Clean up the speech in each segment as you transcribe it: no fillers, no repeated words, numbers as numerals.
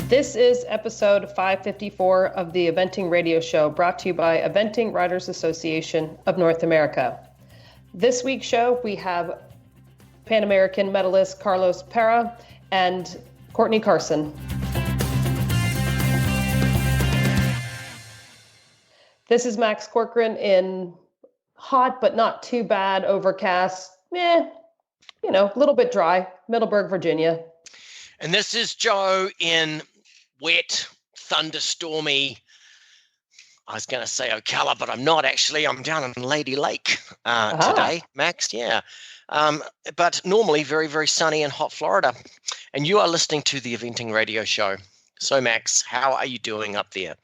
This is episode 554 of the Eventing Radio Show, brought to you by Eventing Riders Association of North America. This week's show, we have Pan American medalist Carlos Parro and Courtney Carson. This is Max Corcoran in hot but not too bad, overcast, a little bit dry, Middleburg, Virginia. And this is Joe in wet, thunderstormy, I was going to say Ocala, but I'm not actually. I'm down in Lady Lake today, Max, yeah. But normally very, very sunny and hot Florida. And you are listening to the Eventing Radio Show. So, Max, how are you doing up there?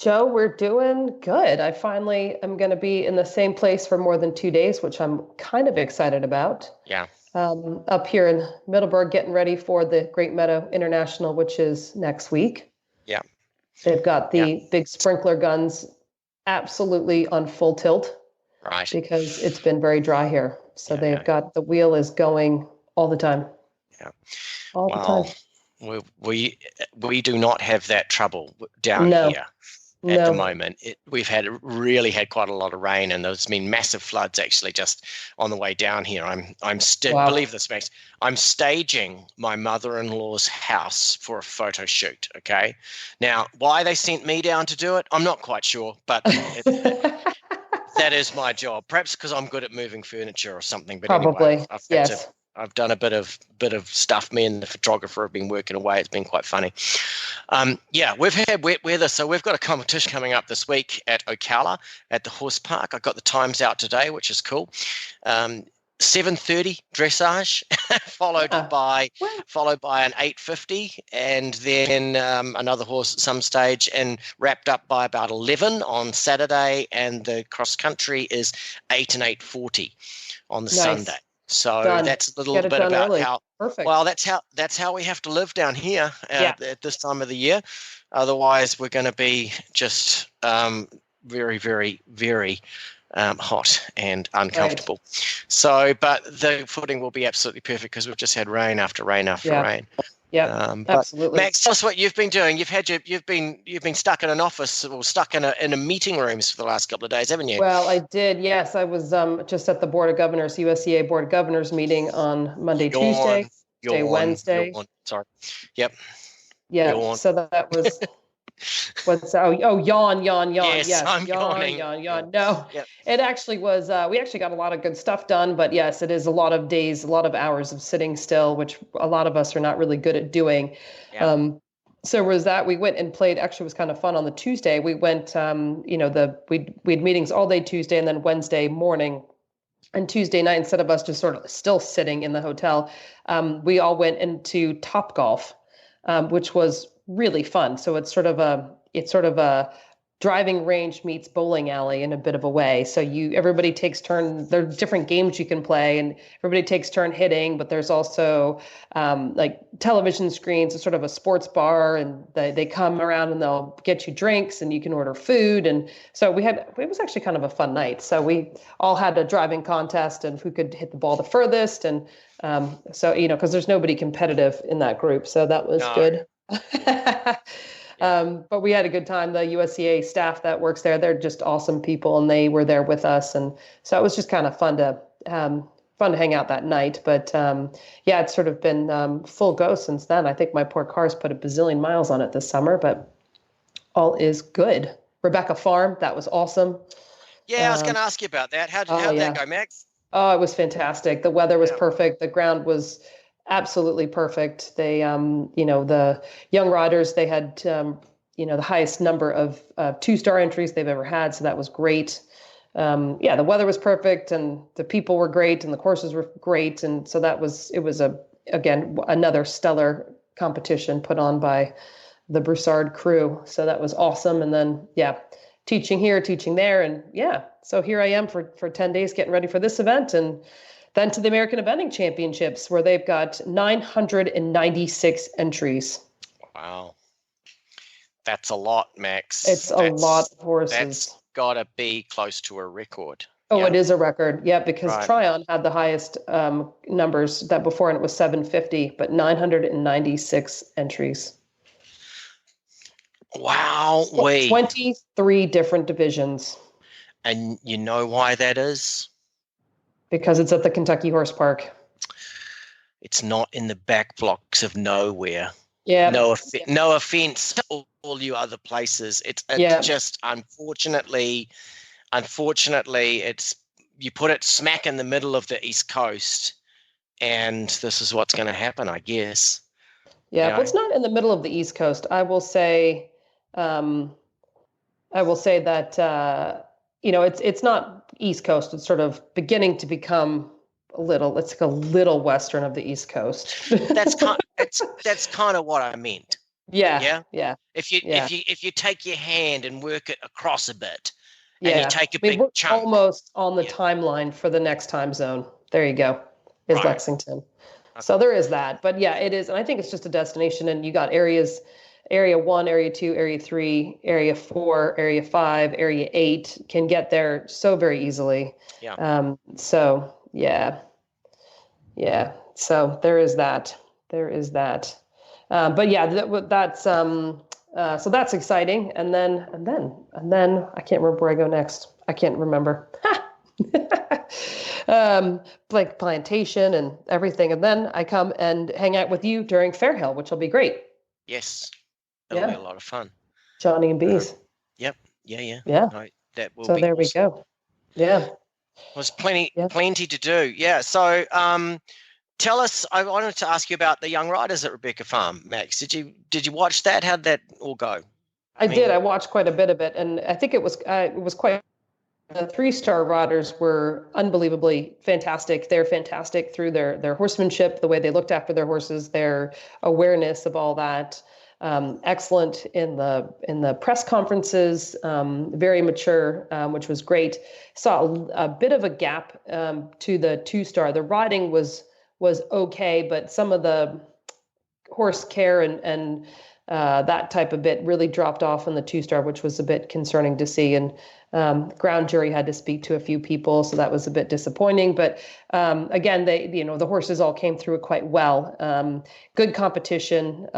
Joe, we're doing good. I finally am going to be in the same place for more than 2 days, which I'm kind of excited about. Yeah. Up here in Middleburg, getting ready for the Great Meadow International, which is next week. Yeah. They've got the big sprinkler guns absolutely on full tilt. Right. Because it's been very dry here. So they've got the wheel is going all the time. Yeah. All the time. We do not have that trouble down here. At the moment, we've really had quite a lot of rain, and there's been massive floods actually just on the way down here. Believe this, Max. I'm staging my mother-in-law's house for a photo shoot. Okay, now why they sent me down to do it, I'm not quite sure, but that is my job. Perhaps because I'm good at moving furniture or something. But probably, anyway, yes. I've done a bit of stuff. Me and the photographer have been working away. It's been quite funny. We've had wet weather, so we've got a competition coming up this week at Ocala at the horse park. I got the times out today, which is cool. 7:30 dressage, followed by an 8:50, and then another horse at some stage, and wrapped up by about 11 on Saturday. And the cross country is 8 and 8:40 on the Sunday. So that's a little bit about early. How. Perfect. Well, that's how we have to live down here at this time of the year. Otherwise, we're going to be just very, very, very hot and uncomfortable. Right. So, but the footing will be absolutely perfect because we've just had rain after rain after rain. Yeah, absolutely. Max, tell us what you've been doing. You've been stuck in an office or stuck in a meeting rooms for the last couple of days, haven't you? Well, I did. Yes, I was just at the Board of Governors, USEA Board of Governors meeting on Monday, Tuesday, Wednesday. Sorry. Yep. Yeah. So that was. Yawn. Yes, I'm yawn. No, It actually was, we actually got a lot of good stuff done, but yes, it is a lot of days, a lot of hours of sitting still, which a lot of us are not really good at doing. Yeah. So was that we went and played, actually was kind of fun on the Tuesday. We went, we had meetings all day Tuesday and then Wednesday morning. And Tuesday night, instead of us just sort of still sitting in the hotel, we all went into Topgolf, which was really fun. So it's sort of a driving range meets bowling alley in a bit of a way. So everybody takes turn. There are different games you can play, and everybody takes turn hitting. But there's also like television screens. It's sort of a sports bar, and they come around and they'll get you drinks, and you can order food. And so it was actually kind of a fun night. So we all had a driving contest, and who could hit the ball the furthest. And because there's nobody competitive in that group, so that was good. But we had a good time. The USCA staff that works there, they're just awesome people, and they were there with us. And so it was just kind of fun to hang out that night. But it's sort of been full go since then. I think my poor car's put a bazillion miles on it this summer, but all is good. Rebecca Farm, that was awesome. Yeah, I was going to ask you about that. How'd that go, Max? Oh, it was fantastic. The weather was perfect. The ground was absolutely perfect. They, the young riders, they had, the highest number of 2-star entries they've ever had. So that was great. The weather was perfect, and the people were great, and the courses were great. And so it was another stellar competition put on by the Broussard crew. So that was awesome. And then, teaching here, teaching there. And so here I am for 10 days getting ready for this event. And then to the American Eventing Championships, where they've got 996 entries. Wow. That's a lot, Max. That's a lot of horses. That's got to be close to a record. Oh, it is a record. Yeah, because Tryon had the highest numbers that before, and it was 750, but 996 entries. Wow. 23 different divisions. And you know why that is? Because it's at the Kentucky Horse Park. It's not in the back blocks of nowhere. Yeah. No offense to all you other places. It's just unfortunately, it's you put it smack in the middle of the East Coast, and this is what's going to happen, I guess. Yeah, well, it's not in the middle of the East Coast. I will say that it's not East Coast. It's sort of beginning to become it's like a little western of the East Coast. That's kind of what I meant. Yeah. If you take your hand and work it across a bit, and you take a big chunk, almost on the timeline for the next time zone. There you go. Is right. Lexington. Okay. So there is that, but yeah, it is, and I think it's just a destination. And you got areas. Area 1, Area 2, Area 3, Area 4, Area 5, Area 8 can get there so very easily. Yeah. So yeah. So there is that. But yeah, that's so that's exciting. And then I can't remember where I go next. I can't remember. Like plantation and everything, and then I come and hang out with you during Fairhill, which will be great. Yes. That'll be a lot of fun. Johnny and Bees. Yep. Yeah. No, that will so be there awesome. We go. Yeah. There's plenty to do. Yeah. So tell us, I wanted to ask you about the Young Riders at Rebecca Farm, Max. Did you watch that? How'd that all go? I did. I watched quite a bit of it, and I think it was quite. The 3-star riders were unbelievably fantastic. They're fantastic through their horsemanship, the way they looked after their horses, their awareness of all that. Excellent in the press conferences, very mature, which was great. Saw a bit of a gap to the 2-star. The riding was okay, but some of the horse care and that type of bit really dropped off in the 2-star, which was a bit concerning to see. And ground jury had to speak to a few people, so that was a bit disappointing. But again, the horses all came through it quite well. Good competition.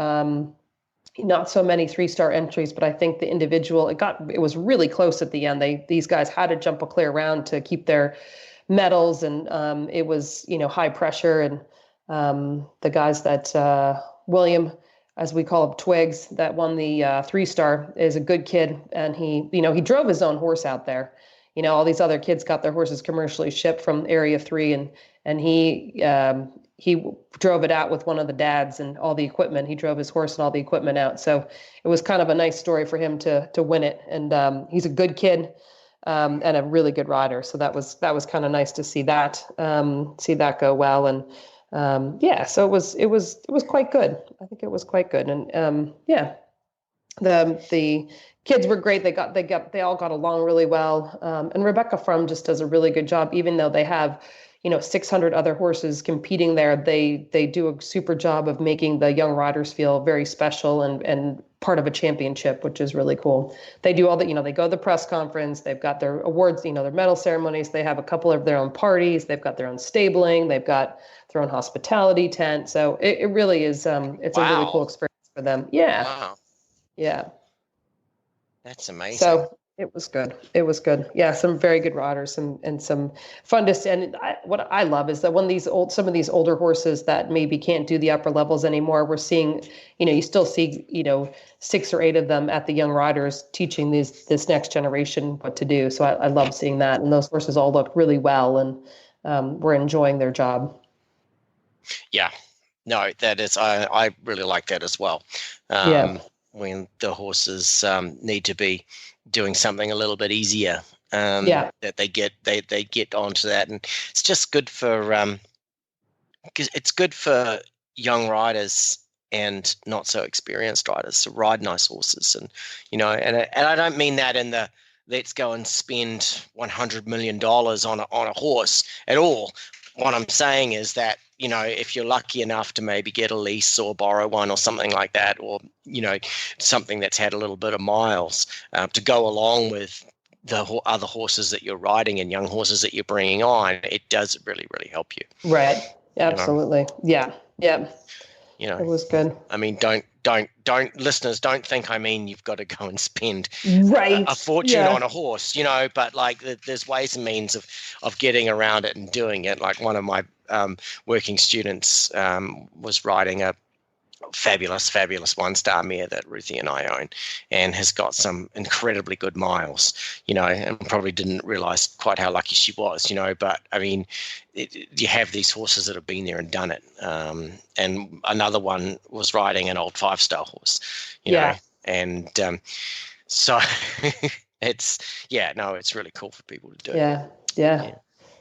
Not so many 3-star entries, but I think the individual, it was really close at the end. These guys had to jump a clear round to keep their medals, and it was high pressure. And the guys that William, as we call him, Twigs, that won the 3-star, is a good kid, and he drove his own horse out there. All these other kids got their horses commercially shipped from Area 3, and he drove it out with one of the dads and all the equipment. He drove his horse and all the equipment out. So it was kind of a nice story for him to win it. And he's a good kid and a really good rider. So that was kind of nice to see that go well. And so it was quite good. I think it was quite good. And the kids were great. They all got along really well. And Rebecca Frum just does a really good job, even though they have 600 other horses competing there. They do a super job of making the young riders feel very special and part of a championship, which is really cool. They do all the, they go to the press conference, they've got their awards, their medal ceremonies, they have a couple of their own parties, they've got their own stabling, they've got their own hospitality tent. So it really is, it's a really cool experience for them. Yeah. Wow. Yeah. That's amazing. So it was good. Yeah, some very good riders and some fun to see. And what I love is that some of these older horses that maybe can't do the upper levels anymore, we're seeing, you still see, 6 or 8 of them at the young riders teaching this next generation what to do. So I love seeing that. And those horses all look really well and we're enjoying their job. Yeah, no, that is, I really like that as well. When the horses need to be doing something a little bit easier, that they get onto that, and it's just good for it's good for young riders and not so experienced riders to ride nice horses, and and I don't mean that in the let's go and spend $100 million on a horse at all. What I'm saying is that if you're lucky enough to maybe get a lease or borrow one or something like that, or something that's had a little bit of miles to go along with the other horses that you're riding and young horses that you're bringing on, it does really, really help you. Right. Absolutely. Yeah. You know, it was good. I mean, listeners, don't think I mean you've got to go and spend a fortune on a horse, you know, but like there's ways and means of getting around it and doing it. Like one of my working students was riding a fabulous one-star mare that Ruthie and I own, and has got some incredibly good miles, you know, and probably didn't realize quite how lucky she was, you know. But I mean, you have these horses that have been there and done it. And another one was riding an old 5-star horse, you know, and so it's really cool for people to do.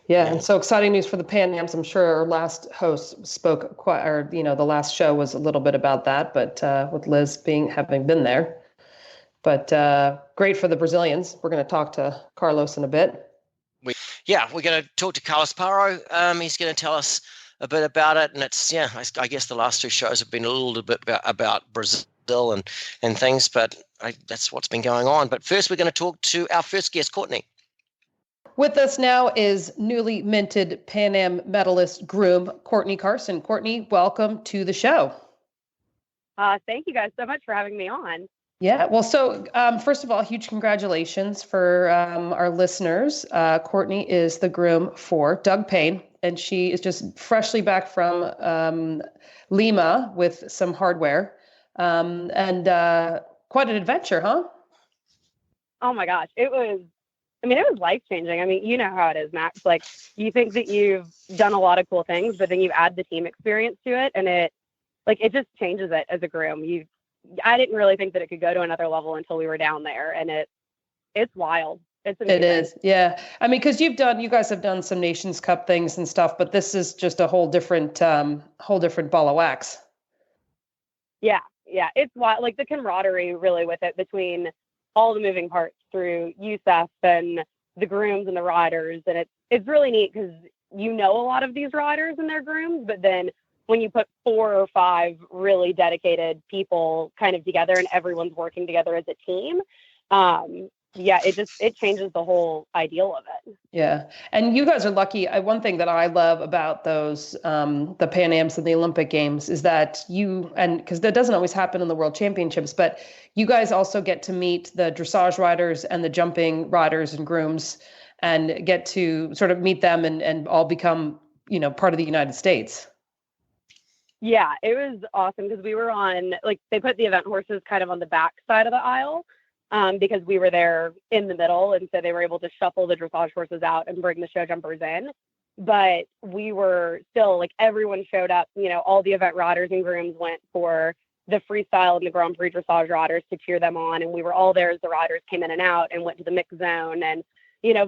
Yeah, and so exciting news for the Pan Ams. I'm sure our last host spoke the last show was a little bit about that, but with Liz having been there. But great for the Brazilians. We're going to talk to Carlos in a bit. We're going to talk to Carlos Parro. He's going to tell us a bit about it, and it's I guess the last 2 shows have been a little bit about Brazil and things, but that's what's been going on. But first, we're going to talk to our first guest, Courtney. With us now is newly minted Pan Am medalist groom, Courtney Carson. Courtney, welcome to the show. Thank you guys so much for having me on. Yeah, well, so first of all, huge congratulations for our listeners. Courtney is the groom for Doug Payne, and she is just freshly back from Lima with some hardware. And quite an adventure, huh? Oh my gosh, it was life-changing. I mean, you know how it is, Max. Like, you think that you've done a lot of cool things, but then you add the team experience to it, and it just changes it as a groom. I didn't really think that it could go to another level until we were down there, and it's wild. It's amazing. It is, yeah. I mean, because you guys have done some Nations Cup things and stuff, but this is just a whole different ball of wax. Yeah, it's wild. Like the camaraderie really with it between all the moving parts through USEF and the grooms and the riders. And it's really neat because you know a lot of these riders and their grooms, but then when you put 4 or 5 really dedicated people kind of together and everyone's working together as a team, it changes the whole ideal of it. Yeah. And you guys are lucky. One thing that I love about those, the Pan Ams and the Olympic Games is that because that doesn't always happen in the World Championships, but you guys also get to meet the dressage riders and the jumping riders and grooms and get to sort of meet them and all become, part of the United States. Yeah, it was awesome because we were on, they put the event horses kind of on the back side of the aisle. Because we were there in the middle, and so they were able to shuffle the dressage horses out and bring the show jumpers in. But we were still, everyone showed up, all the event riders and grooms went for the freestyle and the Grand Prix dressage riders to cheer them on, and we were all there as the riders came in and out and went to the mix zone, and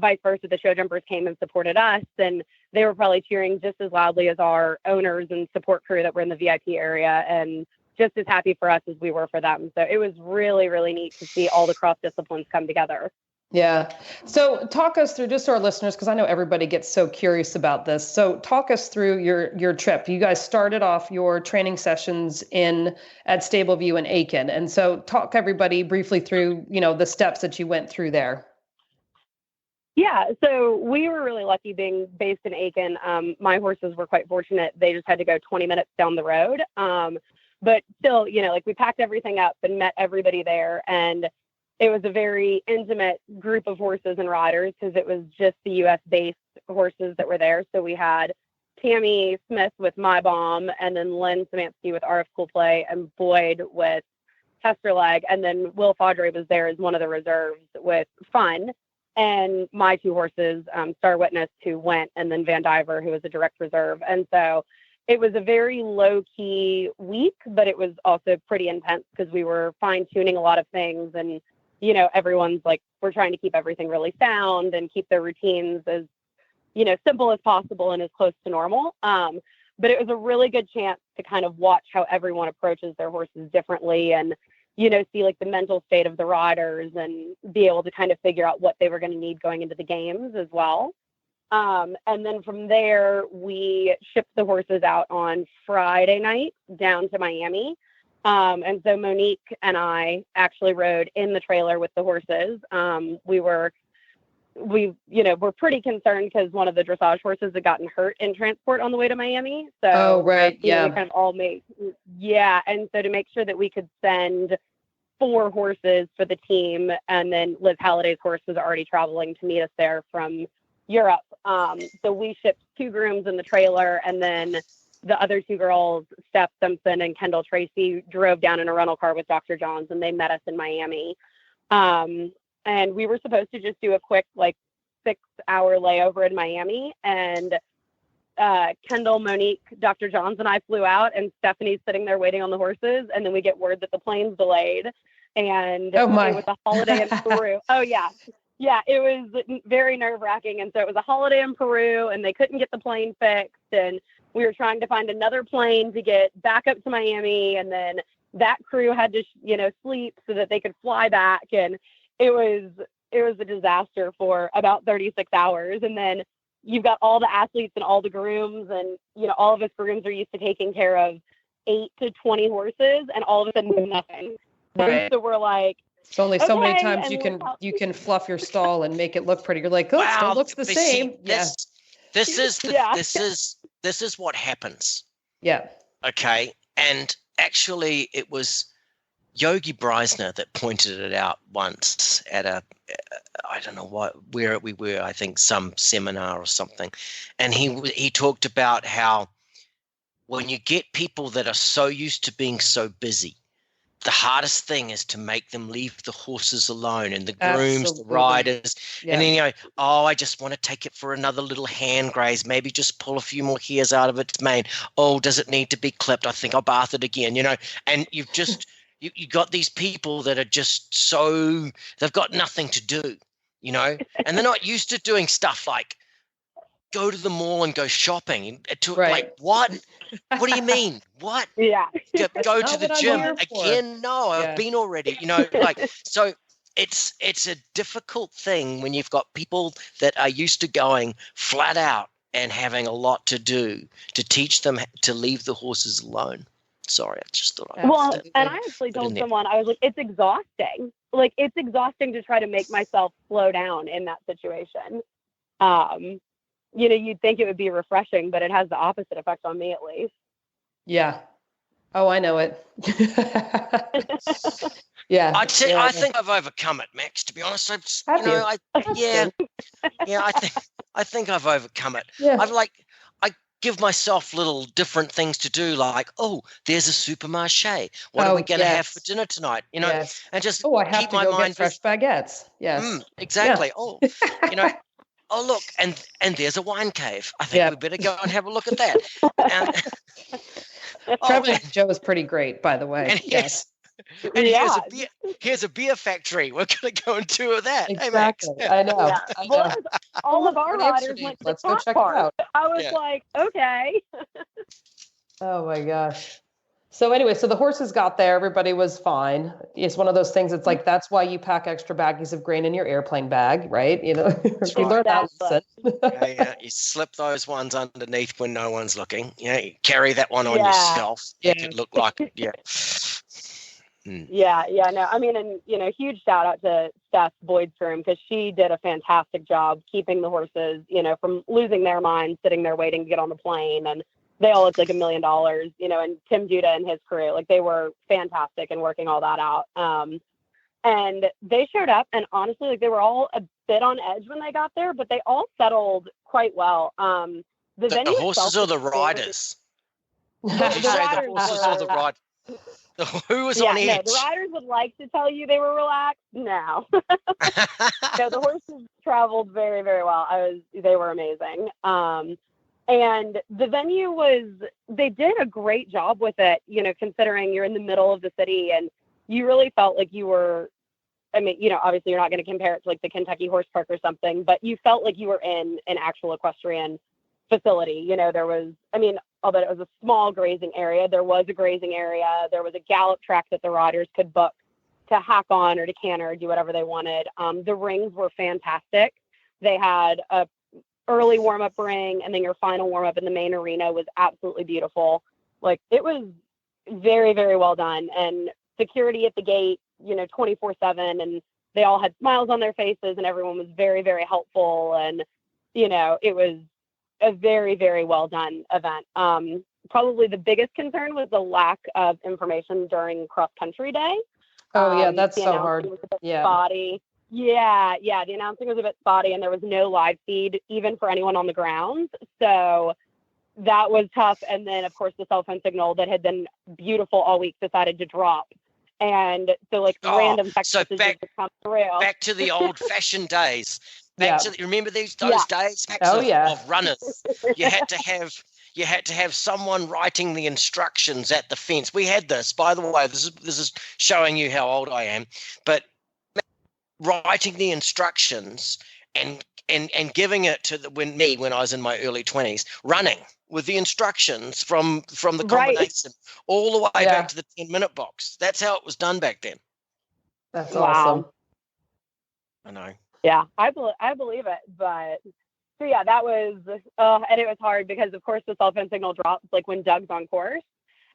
vice versa, the show jumpers came and supported us, and they were probably cheering just as loudly as our owners and support crew that were in the VIP area, and just as happy for us as we were for them. So it was really, really neat to see all the cross disciplines come together. Yeah. So talk us through, just so our listeners, because I know everybody gets so curious about this. So talk us through your trip. You guys started off your training sessions at Stableview in Aiken. And so talk everybody briefly through, the steps that you went through there. Yeah, so we were really lucky being based in Aiken. My horses were quite fortunate. They just had to go 20 minutes down the road. But still, we packed everything up and met everybody there. And it was a very intimate group of horses and riders because it was just the U.S.-based horses that were there. So we had Tammy Smith with My Bomb, and then Lynn Samansky with RF Cool Play, and Boyd with Hester Leg. And then Will Fadre was there as one of the reserves with Fun. And my 2 horses, Star Witness, who went, and then Van Diver, who was a direct reserve. And so it was a very low-key week, but it was also pretty intense because we were fine-tuning a lot of things. And, everyone's we're trying to keep everything really sound and keep their routines as, simple as possible and as close to normal. But it was a really good chance to kind of watch how everyone approaches their horses differently and, see the mental state of the riders and be able to kind of figure out what they were going to need going into the games as well. And then from there, we shipped the horses out on Friday night down to Miami. And so Monique and I actually rode in the trailer with the horses. We were we're pretty concerned because one of the dressage horses had gotten hurt in transport on the way to Miami. So, oh, right. We kind of all made, and so to make sure that we could send 4 horses for the team, and then Liz Halliday's horse was already traveling to meet us there from Europe. So we shipped 2 grooms in the trailer, and then the other 2 girls, Steph Simpson and Kendall Tracy, drove down in a rental car with Dr. Johns, and they met us in Miami. And we were supposed to just do a quick 6-hour layover in Miami, and Kendall, Monique, Dr. Johns, and I flew out, and Stephanie's sitting there waiting on the horses, and then we get word that the plane's delayed, and it was a holiday in Peru. Oh yeah, it was very nerve-wracking, and so it was a holiday in Peru, and they couldn't get the plane fixed, and we were trying to find another plane to get back up to Miami, and then that crew had to sleep so that they could fly back, and it was a disaster for about 36 hours, and then you've got all the athletes and all the grooms, and all of us grooms are used to taking care of 8 to 20 horses, and all of a sudden nothing. Right. So we're like, it's only so many times you can fluff your stall and make it look pretty. You're like, oh, wow, it still looks the same. This is what happens. Yeah. Okay. And actually, it was Yogi Breisner that pointed it out once at I don't know where we were, I think some seminar or something. And he talked about how when you get people that are so used to being so busy, the hardest thing is to make them leave the horses alone, and the grooms, absolutely, the riders. Yeah. And then, I just want to take it for another little hand graze, maybe just pull a few more hairs out of its mane. Oh, does it need to be clipped? I think I'll bath it again, and you've just, you got these people that are just so, they've got nothing to do, and they're not used to doing stuff like go to the mall and go shopping. Right. Like, what? What do you mean? What? Yeah. Go to the gym again? No, I've been already, so it's a difficult thing when you've got people that are used to going flat out and having a lot to do to teach them to leave the horses alone. Sorry, I just thought and I actually told someone, I was like, it's exhausting. Like, it's exhausting to try to make myself slow down in that situation. You'd think it would be refreshing, but it has the opposite effect on me, at least. Yeah. Oh, I know it. Yeah. I think I've overcome it, Max, to be honest. I think I've overcome it. Yeah. I give myself little different things to do, like, oh, there's a supermarché. What are we going to have for dinner tonight? And just I have keep to my go mind get fresh baguettes. Yes. Exactly. Yeah. Oh, look, and there's a wine cave. I think we better go and have a look at that. Traveling Joe is pretty great, by the way. And here's a beer factory. We're going to go and tour that. Exactly. Hey, Max. I know. Yeah. I know. All of our riders went to the top part. I was like, okay. Oh, my gosh. So anyway, so the horses got there. Everybody was fine. It's one of those things. It's like, that's why you pack extra baggies of grain in your airplane bag, right? You learn that lesson. You slip those ones underneath when no one's looking. You carry that one on yourself. Make it look like it. Yeah. No, I mean, and huge shout out to Steph Boydstrom, because she did a fantastic job keeping the horses, from losing their minds, sitting there waiting to get on the plane, and they all looked like $1 million, and Tim Judah and his crew, like, they were fantastic in working all that out. And they showed up, and honestly, like, they were all a bit on edge when they got there, but they all settled quite well. The horses or the riders? Did you say the horses or the riders? Who was on edge? No, the riders would like to tell you they were relaxed. No. No, the horses traveled very, very well. They were amazing. And the venue they did a great job with it, considering you're in the middle of the city, and you really felt like you were, obviously you're not going to compare it to like the Kentucky Horse Park or something, but you felt like you were in an actual equestrian facility. There was, although it was a small grazing area, there was a grazing area. There was a gallop track that the riders could book to hack on or to canter or do whatever they wanted. The rings were fantastic. They had a early warm-up ring, and then your final warm-up in the main arena was absolutely beautiful. Like, it was very, very well done. And security at the gate, 24/7, and they all had smiles on their faces and everyone was very, very helpful. And, it was a very, very well done event. Probably the biggest concern was the lack of information during cross country day. Oh yeah, that's so hard. Was a bit spotty. Yeah. The announcing was a bit spotty, and there was no live feed even for anyone on the grounds. So that was tough. And then, of course, the cell phone signal that had been beautiful all week decided to drop. And so, random text messages would come through. Back to the old-fashioned days. Remember those days of runners? You had to have someone writing the instructions at the fence. We had this, by the way. This is showing you how old I am. But writing the instructions and giving it to when I was in my early 20s, running with the instructions from the combination all the way back to the 10-minute box. That's how it was done back then. That's awesome. I know. Yeah, I believe it. But so yeah, that was and it was hard because of course the cell phone signal drops when Doug's on course,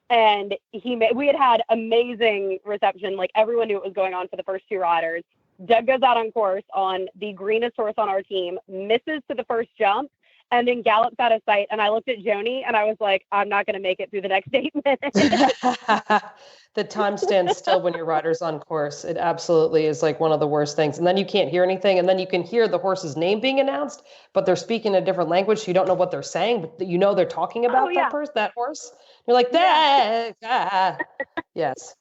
and we had amazing reception. Everyone knew what was going on for the first two riders. Doug goes out on course on the greenest horse on our team, misses to the first jump, and then gallops out of sight. And I looked at Joni and I was like, I'm not going to make it through the next 8 minutes. The time stands still when your rider's on course. It absolutely is one of the worst things. And then you can't hear anything. And then you can hear the horse's name being announced, but they're speaking a different language. So you don't know what they're saying, but they're talking about that horse. You're like, yes.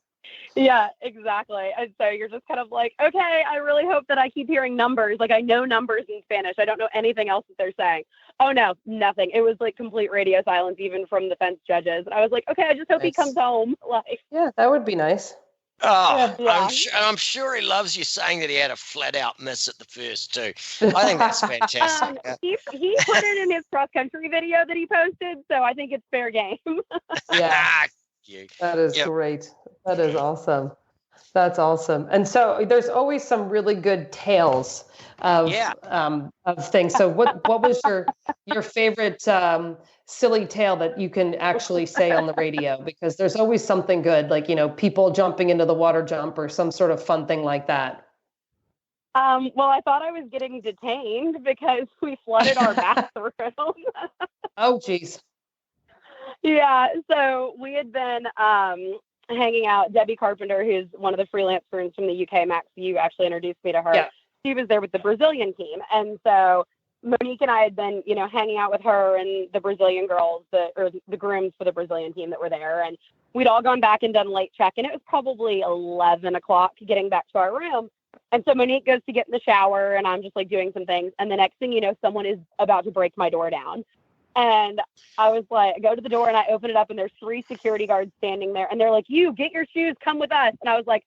Yeah, exactly. And so you're just kind of like, okay, I really hope that I keep hearing numbers. I know numbers in Spanish. I don't know anything else that they're saying. Oh no, nothing. It was complete radio silence, even from the fence judges. And I was like, okay, I just hope he comes home. Yeah, that would be nice. Oh, yeah. I'm sure he loves you saying that he had a flat out miss at the first too. I think that's fantastic. He put it in his cross country video that he posted, so I think it's fair game. Yeah. That is great. That is awesome. That's awesome. And so there's always some really good tales of things. So what was your favorite silly tale that you can actually say on the radio? Because there's always something good, people jumping into the water jump or some sort of fun thing like that. Well, I thought I was getting detained because we flooded our bathroom. Oh, geez. Yeah, so we had been hanging out. Debbie Carpenter, who's one of the freelance grooms from the UK, Max, you actually introduced me to her. Yeah. She was there with the Brazilian team. And so Monique and I had been, hanging out with her and the Brazilian girls, or the grooms for the Brazilian team that were there. And we'd all gone back and done late check. And it was probably 11 o'clock getting back to our room. And so Monique goes to get in the shower and I'm just doing some things. And the next thing you know, someone is about to break my door down. And I was like, I go to the door and I open it up and there's 3 security guards standing there. And they're like, you get your shoes, come with us. And I was like,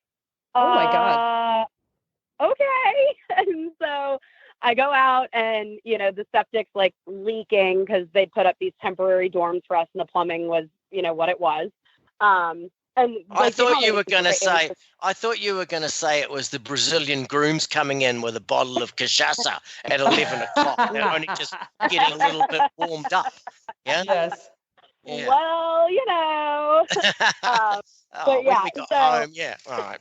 oh my God. Okay. And so I go out and, the septic's leaking because they put up these temporary dorms for us and the plumbing was, what it was. And I thought you were going to say it was the Brazilian grooms coming in with a bottle of cachaça at 11 o'clock. They're only just getting a little bit warmed up. Yeah. Yes. Yeah. Well, but yeah, when we got home, yeah. All right.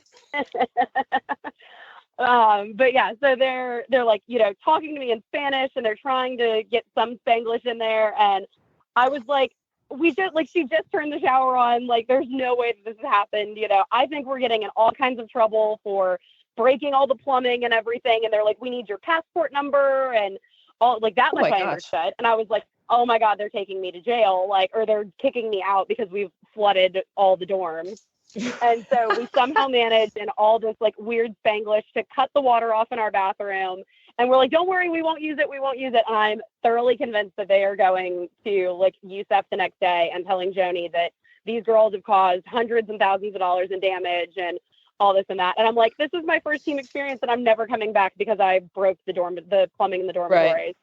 But yeah, so they're talking to me in Spanish and they're trying to get some Spanglish in there. And I was like, she just turned the shower on. There's no way that this has happened. I think we're getting in all kinds of trouble for breaking all the plumbing and everything. And they're like, we need your passport number and all that much I understood. And I was like, oh my God, they're taking me to jail. Or they're kicking me out because we've flooded all the dorms. And so we somehow managed in all this weird Spanglish to cut the water off in our bathroom. And we're like, don't worry, we won't use it. And I'm thoroughly convinced that they are going to USEF the next day and telling Joni that these girls have caused hundreds and thousands of dollars in damage and all this and that. And I'm like, this is my first team experience and I'm never coming back because I broke the plumbing in the dormitories.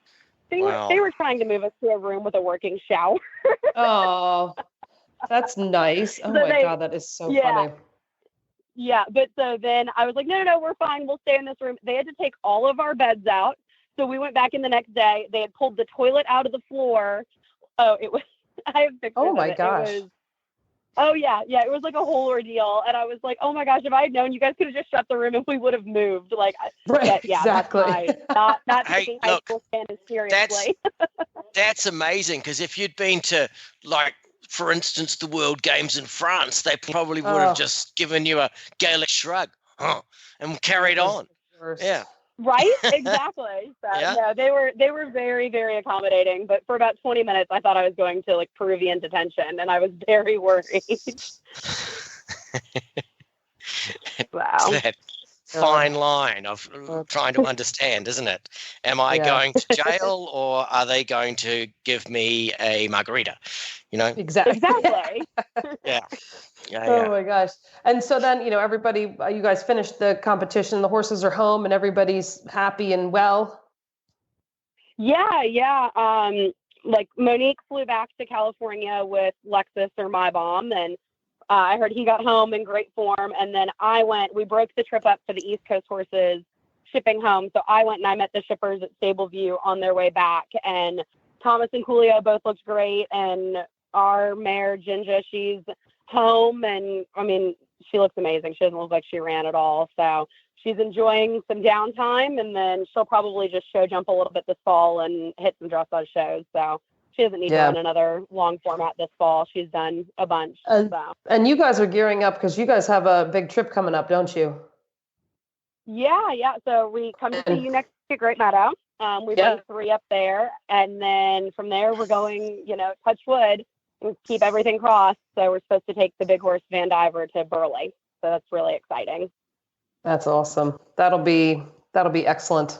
Right. They were trying to move us to a room with a working shower. Oh, that's nice. Oh my God, that is so funny. Yeah, but so then I was like, no, we're fine. We'll stay in this room. They had to take all of our beds out. So we went back in the next day. They had pulled the toilet out of the floor. Oh, it was, I have pictures Oh my of it. gosh. Oh yeah, it was like a whole ordeal, and I was like, "Oh my gosh, if I had known, you guys could have just shut the room and we would have moved." Like, right, yeah, exactly. That's not Hey, taking high school standards seriously. That's amazing, because if you'd been to, like, for instance, the World Games in France, they probably would have just given you a Gaelic shrug, and carried on. Yeah. Right, exactly. So, no, they were very, very accommodating. But for about 20 minutes, I thought I was going to like Peruvian detention, and I was very worried. Wow. That fine line of trying to understand, isn't it? Am I going to jail, or are they going to give me a margarita? Exactly. Yeah. Oh my gosh. And so then, everybody, you guys finished the competition, the horses are home, and everybody's happy and well. Yeah. Like Monique flew back to California with Lexus, or My Bomb, and I heard he got home in great form. And then we broke the trip up for the East Coast horses shipping home. So I went and I met the shippers at Stableview on their way back, and Thomas and Coolio both looked great. And our mare Ginger, she's home, and I mean, she looks amazing. She doesn't look like she ran at all. So she's enjoying some downtime, and then she'll probably just show jump a little bit this fall and hit some dressage shows. So she doesn't need to run another long format this fall. She's done a bunch. And you guys are gearing up because you guys have a big trip coming up, don't you? Yeah. So we come to see you next to Great Meadow. We've done 3 up there, and then from there we're going, touch wood, and keep everything crossed. So we're supposed to take the big horse Van Diver to Burley. So that's really exciting. That's awesome. That'll be excellent.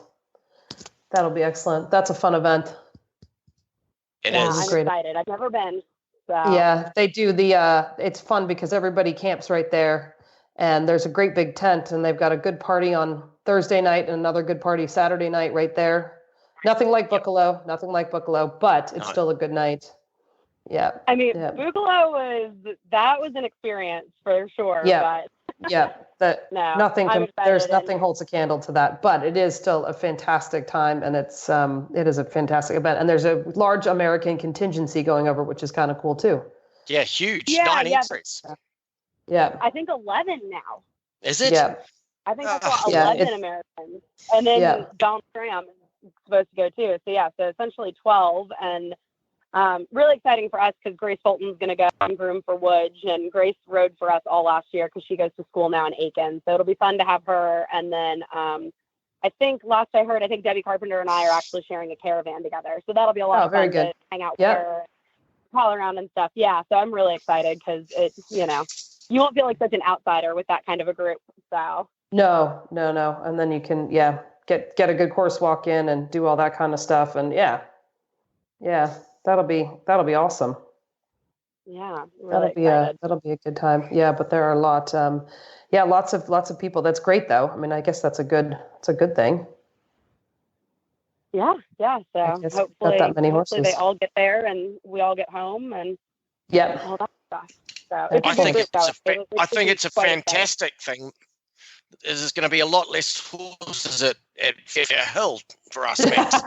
That's a fun event. It is. I'm excited. I've never been. So. Yeah, they do it's fun because everybody camps right there, and there's a great big tent, and they've got a good party on Thursday night and another good party Saturday night right there. Nothing like Buccalo, but it's still a good night. Yeah. I mean, Buccalo was an experience for sure. Yeah. But There's nothing holds a candle to that, but it is still a fantastic time, and it is a fantastic event. And there's a large American contingency going over, which is kind of cool too. Yeah, huge. 9 entries. Yeah. I think 11 now. Is it? Yeah. I think I saw 11 Americans. And then Don Tram is supposed to go too. So essentially 12, and really exciting for us because Grace Fulton's going to go on Groom for Woodge, and Grace rode for us all last year because she goes to school now in Aiken. So it'll be fun to have her. And then I think last I heard, Debbie Carpenter and I are actually sharing a caravan together. So that'll be a lot of fun to hang out with her, call around and stuff. Yeah. So I'm really excited because you won't feel like such an outsider with that kind of a group. So no. And then you can, get a good course walk in and do all that kind of stuff. And that'll be awesome. Yeah, really that'll be a good time. Yeah, but there are a lot. Lots of people. That's great, though. I mean, I guess it's a good thing. Yeah. So hopefully, that many horses. They all get there, and we all get home, and all that stuff. So I think it's a fantastic thing. There's going to be a lot less horses at Fair Hill for us, Max.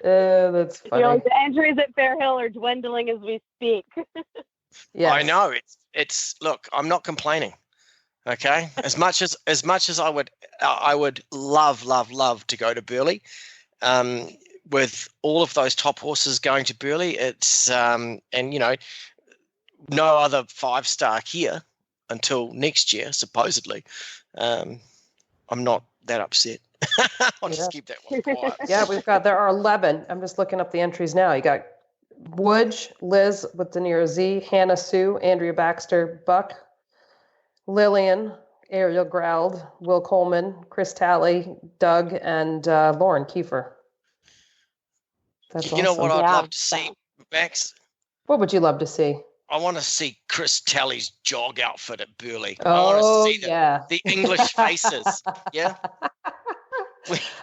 That's funny. The entries at Fair Hill are dwindling as we speak. Yeah, I know. It's look, I'm not complaining. Okay, as much as I would love to go to Burley. With all of those top horses going to Burley, it's no other 5-star here until next year, supposedly. I'm not that upset. I'll just keep that one quiet. Yeah, there are 11. I'm just looking up the entries now. You got Woodge, Liz with De Niro Z, Hannah Sue, Andrea Baxter, Buck, Lillian, Ariel Ground, Will Coleman, Chris Talley, Doug, and Lauren Kiefer. That's awesome. Know what I'd love to see, Max? What would you love to see? I want to see Chris Talley's jog outfit at Burley. Oh, I want to see the English faces. Yeah.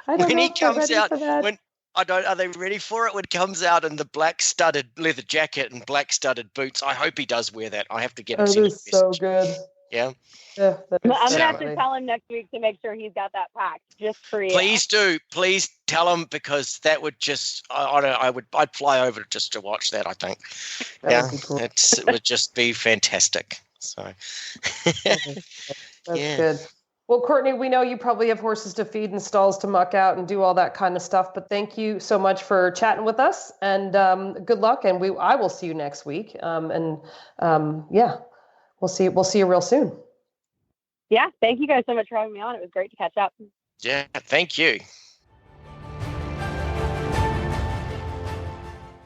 When he comes out, are they ready for it? When he comes out in the black studded leather jacket and black studded boots, I hope he does wear that. I have to get him. It is so good. Yeah. I'm gonna have to tell him next week to make sure he's got that packed just for you. Please do. Please tell him, because that would just I'd fly over just to watch that. I think. That would be cool. It would just be fantastic. So. That's good. Well, Courtney, we know you probably have horses to feed and stalls to muck out and do all that kind of stuff, but thank you so much for chatting with us, and good luck. And I will see you next week. We'll see you real soon. Yeah. Thank you guys so much for having me on. It was great to catch up. Yeah. Thank you.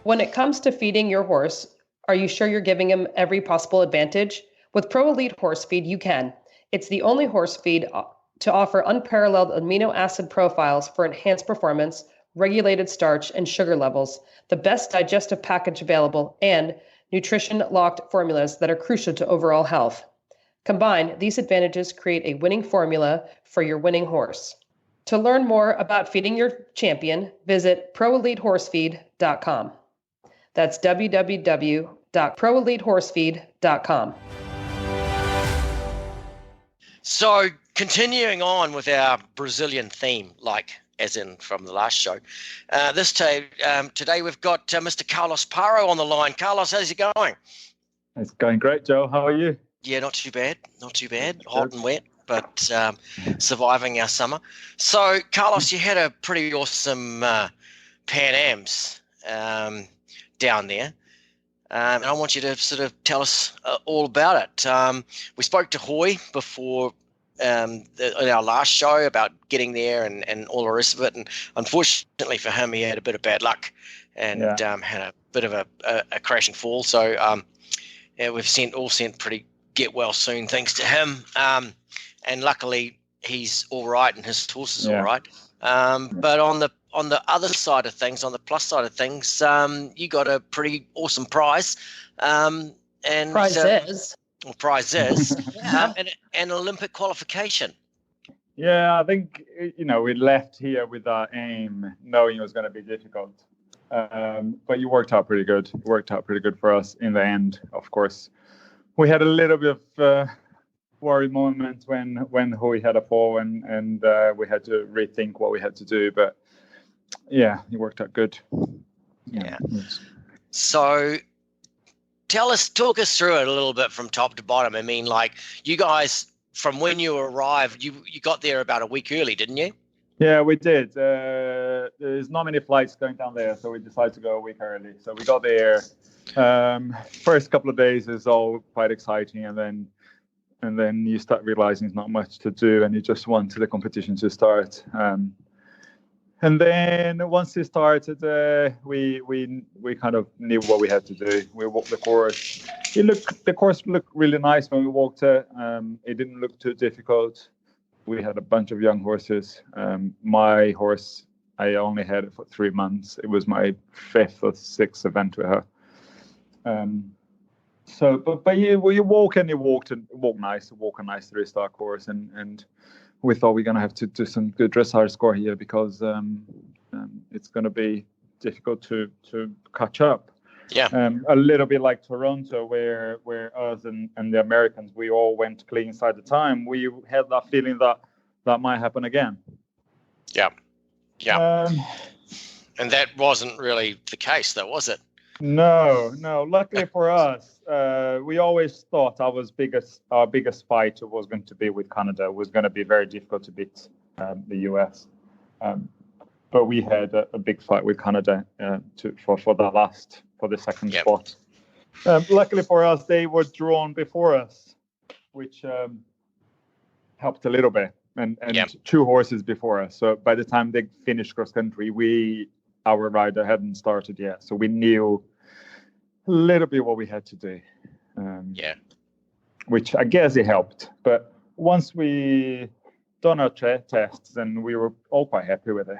When it comes to feeding your horse, are you sure you're giving him every possible advantage? With Pro Elite Horse Feed, you can. It's the only horse feed to offer unparalleled amino acid profiles for enhanced performance, regulated starch and sugar levels, the best digestive package available, and nutrition-locked formulas that are crucial to overall health. Combined, these advantages create a winning formula for your winning horse. To learn more about feeding your champion, visit proelitehorsefeed.com. That's www.proelitehorsefeed.com. So, continuing on with our Brazilian theme, as in from the last show, today we've got Mr. Carlos Parro on the line. Carlos, how's it going? It's going great, Joe. How are you? Yeah, not too bad. Not too bad. Hot and wet, but surviving our summer. So, Carlos, you had a pretty awesome Pan Ams down there. And I want you to sort of tell us all about it. We spoke to Hoy before in our last show about getting there and all the rest of it. And unfortunately for him, he had a bit of bad luck and had a bit of a crashing fall. So we've sent pretty get well soon thanks to him. And luckily he's all right and his horse is all right. But on the other side of things, on the plus side of things, you got a pretty awesome prize. And prizes. An Olympic qualification. Yeah, I think, we left here with our aim, knowing it was going to be difficult. But you worked out pretty good. It worked out pretty good for us in the end, of course. We had a little bit of worry moment when Hoy had a fall and we had to rethink what we had to do. But yeah, it worked out good. Yeah. So talk us through it a little bit from top to bottom. I mean, you guys, from when you arrived, you got there about a week early, didn't you? Yeah, we did. There's not many flights going down there, so we decided to go a week early. So we got there. First couple of days is all quite exciting, and then you start realizing there's not much to do, and you just want the competition to start. And then once it started, we kind of knew what we had to do. We walked the course. The course looked really nice when we walked it. It didn't look too difficult. We had a bunch of young horses. My horse, I only had it for 3 months. It was my 5th or 6th event with her. But you walk and you walk nice, walk a nice 3-star course, and we thought we're going to have to do some good dressage score here because it's going to be difficult to catch up. Yeah. A little bit like Toronto, where us and the Americans, we all went clean inside the time. We had that feeling that might happen again. Yeah. Yeah. And that wasn't really the case, though, was it? No. Luckily for us, we always thought our biggest fight was going to be with Canada. It was going to be very difficult to beat the US. But we had a big fight with Canada for the second spot. Luckily for us, they were drawn before us, which helped a little bit. And 2 horses before us. So by the time they finished cross country, our rider hadn't started yet. So we knew a little bit what we had to do. Which I guess it helped. But once we done our tests, and we were all quite happy with it.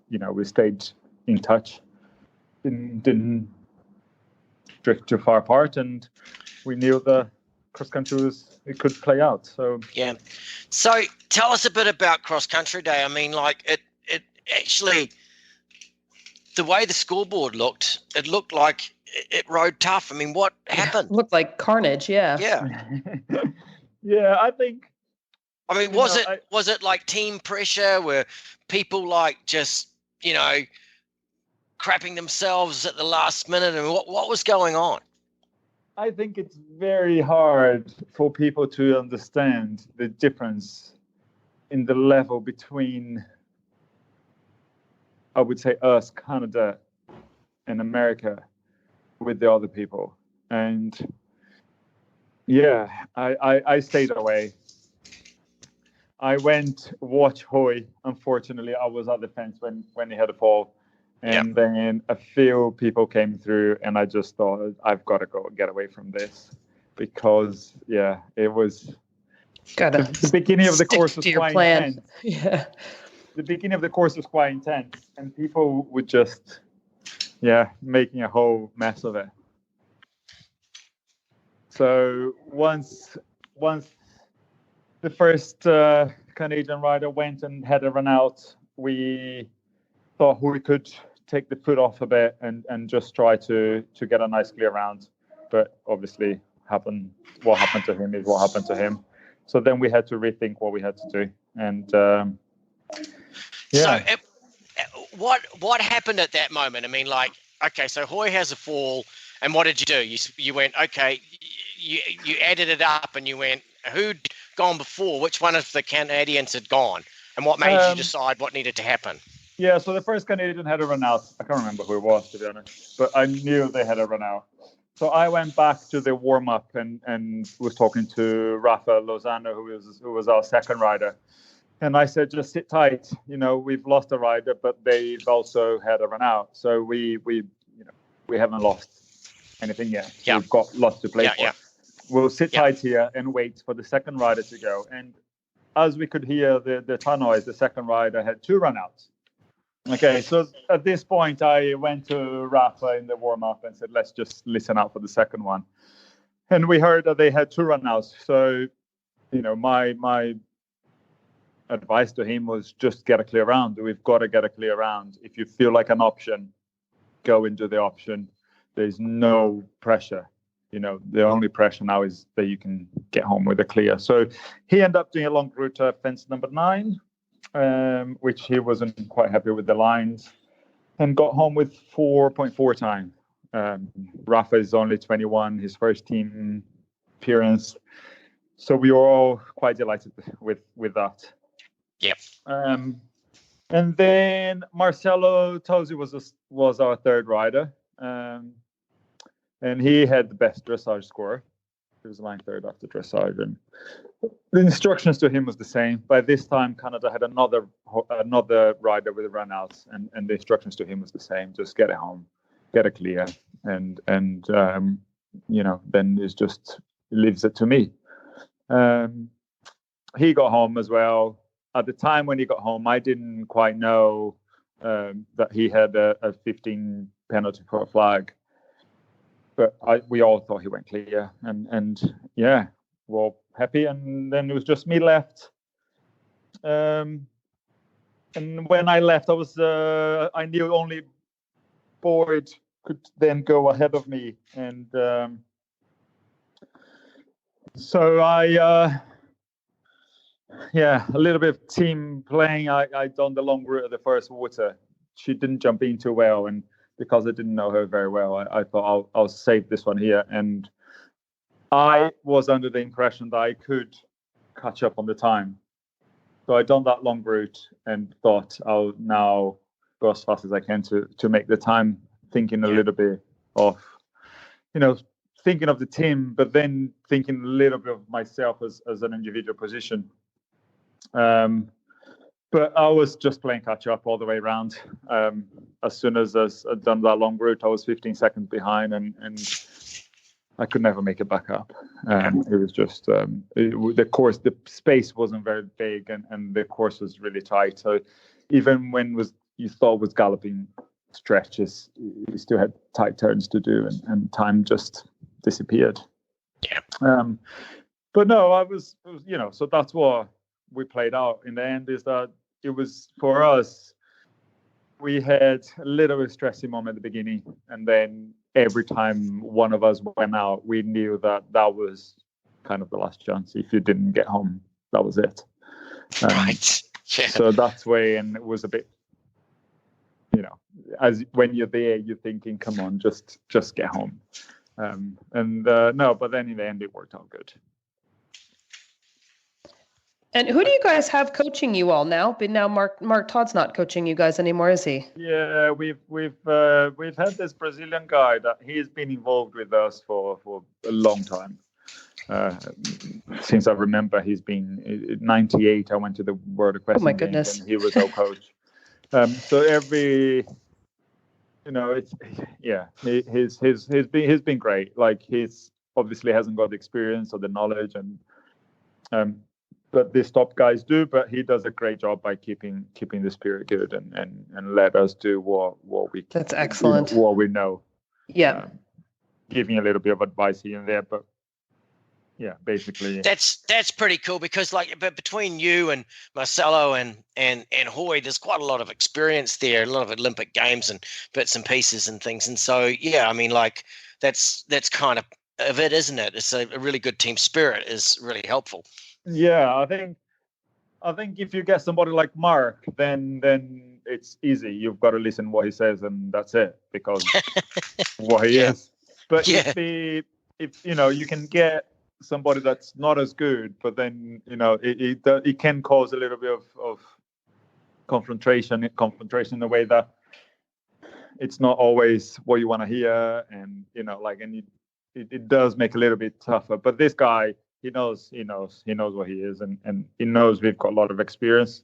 We stayed in touch, didn't drift too far apart, and we knew the cross country it could play out. So So tell us a bit about cross country day. I mean, it actually, the way the scoreboard looked, it looked like it rode tough. I mean, what happened? Looked like carnage. Yeah. Yeah. Yeah, I think. I mean, was it like team pressure? Were people like just crapping themselves at the last minute, and what was going on? I think it's very hard for people to understand the difference in the level between, I would say, us, Canada, and America with the other people. And yeah, I stayed away. I went watch Hoy. Unfortunately, I was at the fence when he had a fall. And then a few people came through, and I just thought, I've got to go get away from this, because it was the beginning of the course was quite intense. Yeah, the beginning of the course was quite intense, and people were just making a whole mess of it. So once the first Canadian rider went and had a run out, we thought we could take the foot off a bit and just try to get a nice clear round. But obviously what happened to him is what happened to him. So then we had to rethink what we had to do. And So what happened at that moment? I mean, like, okay, so Hoy has a fall, and what did you do? You went, okay, you added it up, and you went, who'd gone before? Which one of the Canadians had gone? And what made you decide what needed to happen? Yeah, so the first Canadian had a run out. I can't remember who it was, to be honest, but I knew they had a run out. So I went back to the warm up and was talking to Rafa Lozano, who was our second rider, and I said, just sit tight. We've lost a rider, but they've also had a run out. So we haven't lost anything yet. Yeah. We've got lots to play for. Yeah. We'll sit tight here and wait for the second rider to go. And as we could hear the tire noise, the second rider had 2 run outs. Okay, so at this point, I went to Rafa in the warm-up and said, let's just listen out for the second one. And we heard that they had 2 run-outs. So, my advice to him was just get a clear round. We've got to get a clear round. If you feel like an option, go into the option. There's no pressure. The only pressure now is that you can get home with a clear. So he ended up doing a long route to fence number 9. Which he wasn't quite happy with the lines, and got home with 4.4 time. Rafa is only 21, his first team appearance. So we were all quite delighted with that. Yep. And then Marcelo Tosi was our third rider. And he had the best dressage score. He was line third after dressage, and the instructions to him was the same. By this time, Canada had another rider with runouts, and the instructions to him was the same: just get it home, get it clear, and then it's just leaves it to me. He got home as well. At the time when he got home, I didn't quite know that he had a 15 penalty for a flag. But we all thought he went clear, and we're happy. And then it was just me left. And when I left, I knew only Boyd could then go ahead of me, and so a little bit of team playing. I done the long route of the first water. She didn't jump in too well, and because I didn't know her very well, I thought I'll save this one here. And I was under the impression that I could catch up on the time. So I done that long route and thought I'll now go as fast as I can to make the time, thinking a little bit of, thinking of the team, but then thinking a little bit of myself as an individual position. But I was just playing catch up all the way around. As soon as I'd done that long route, I was 15 seconds behind, and I could never make it back up. It was just the space wasn't very big, and the course was really tight. So even when you thought was galloping stretches, you still had tight turns to do, and time just disappeared. Yeah. But no, so that's what we played out in the end, is that it was, for us, we had a little bit of stressing moment at the beginning, and then every time one of us went out, we knew that was kind of the last chance. If you didn't get home, that was it. Right. Yeah. So that's way, and it was a bit, as when you're there, you're thinking, come on, just get home. No, but then in the end, it worked out good. And who do you guys have coaching you all now? But now Mark Todd's not coaching you guys anymore, is he? Yeah, we've had this Brazilian guy that he's been involved with us for a long time. Since I remember, he's been in '98. I went to the World Equestrian Games, and he was our coach. So every, he's been great. Like, he's obviously hasn't got the experience or the knowledge, and but these top guys do. But he does a great job by keeping the spirit good and let us do what we. That's excellent. What we know. Yeah. Giving a little bit of advice here and there, but. Yeah, basically. That's pretty cool, because but between you and Marcelo and Hoy, there's quite a lot of experience there, a lot of Olympic Games and bits and pieces and things. And so, yeah, I mean, like that's kind of it, isn't it? It's a really good team spirit is really helpful. Yeah, I think if you get somebody like Mark, then it's easy. You've got to listen what he says, and that's it, because what he is. But if you can get somebody that's not as good, but then it can cause a little bit of confrontation in a way that it's not always what you want to hear, and it does make it a little bit tougher. But this guy, he knows what he is, and he knows we've got a lot of experience.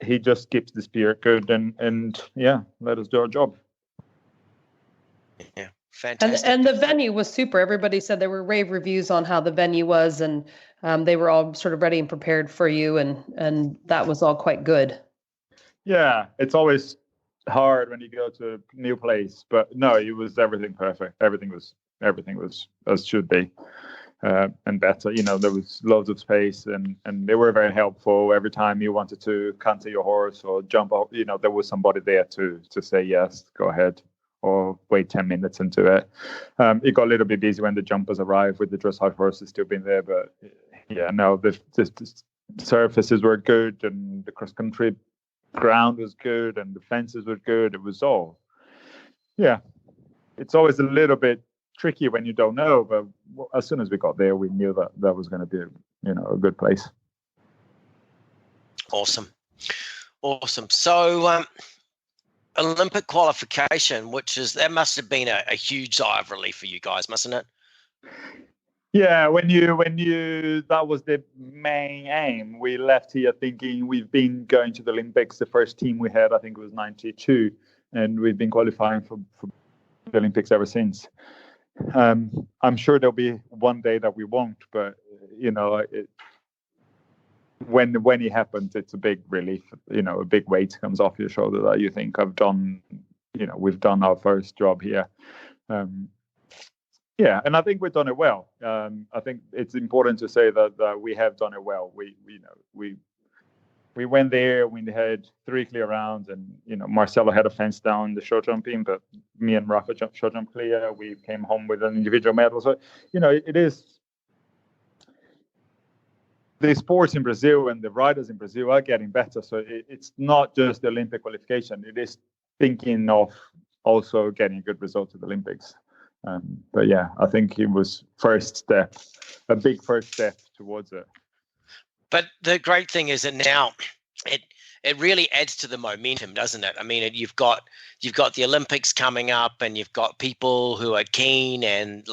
He just keeps the spirit good, and let us do our job. Yeah. Fantastic. And the venue was super. Everybody said there were rave reviews on how the venue was, and they were all sort of ready and prepared for you, and that was all quite good. Yeah, it's always hard when you go to a new place, but no, it was everything perfect. Everything was as should be, and better. There was loads of space, and they were very helpful. Every time you wanted to canter your horse or jump out, there was somebody there to say yes, go ahead, or wait 10 minutes into it. It got a little bit busy when the jumpers arrived with the dressage horses still being there, but the surfaces were good, and the cross-country ground was good, and the fences were good. It was all, it's always a little bit tricky when you don't know, but as soon as we got there, we knew that was going to be a good place. Awesome. So Olympic qualification, that must have been a huge sigh of relief for you guys, mustn't it? Yeah, when you that was the main aim. We left here thinking we've been going to the Olympics. The first team we had, I think, was '92, and we've been qualifying for the Olympics ever since. I'm sure there'll be one day that we won't, but when it happens, it's a big relief. A big weight comes off your shoulder that you think we've done our first job here. And I think we've done it well. I think it's important to say that we have done it well. We went there, we had 3 clear rounds, and Marcelo had a fence down the short jumping, but me and Rafa short jump clear. We came home with an individual medal. So it is. The sports in Brazil and the riders in Brazil are getting better. So it's not just the Olympic qualification. It is thinking of also getting a good result at the Olympics. But yeah, I think it was a big first step towards it. But the great thing is that now it really adds to the momentum, doesn't it? I mean, you've got the Olympics coming up, and you've got people who are keen, and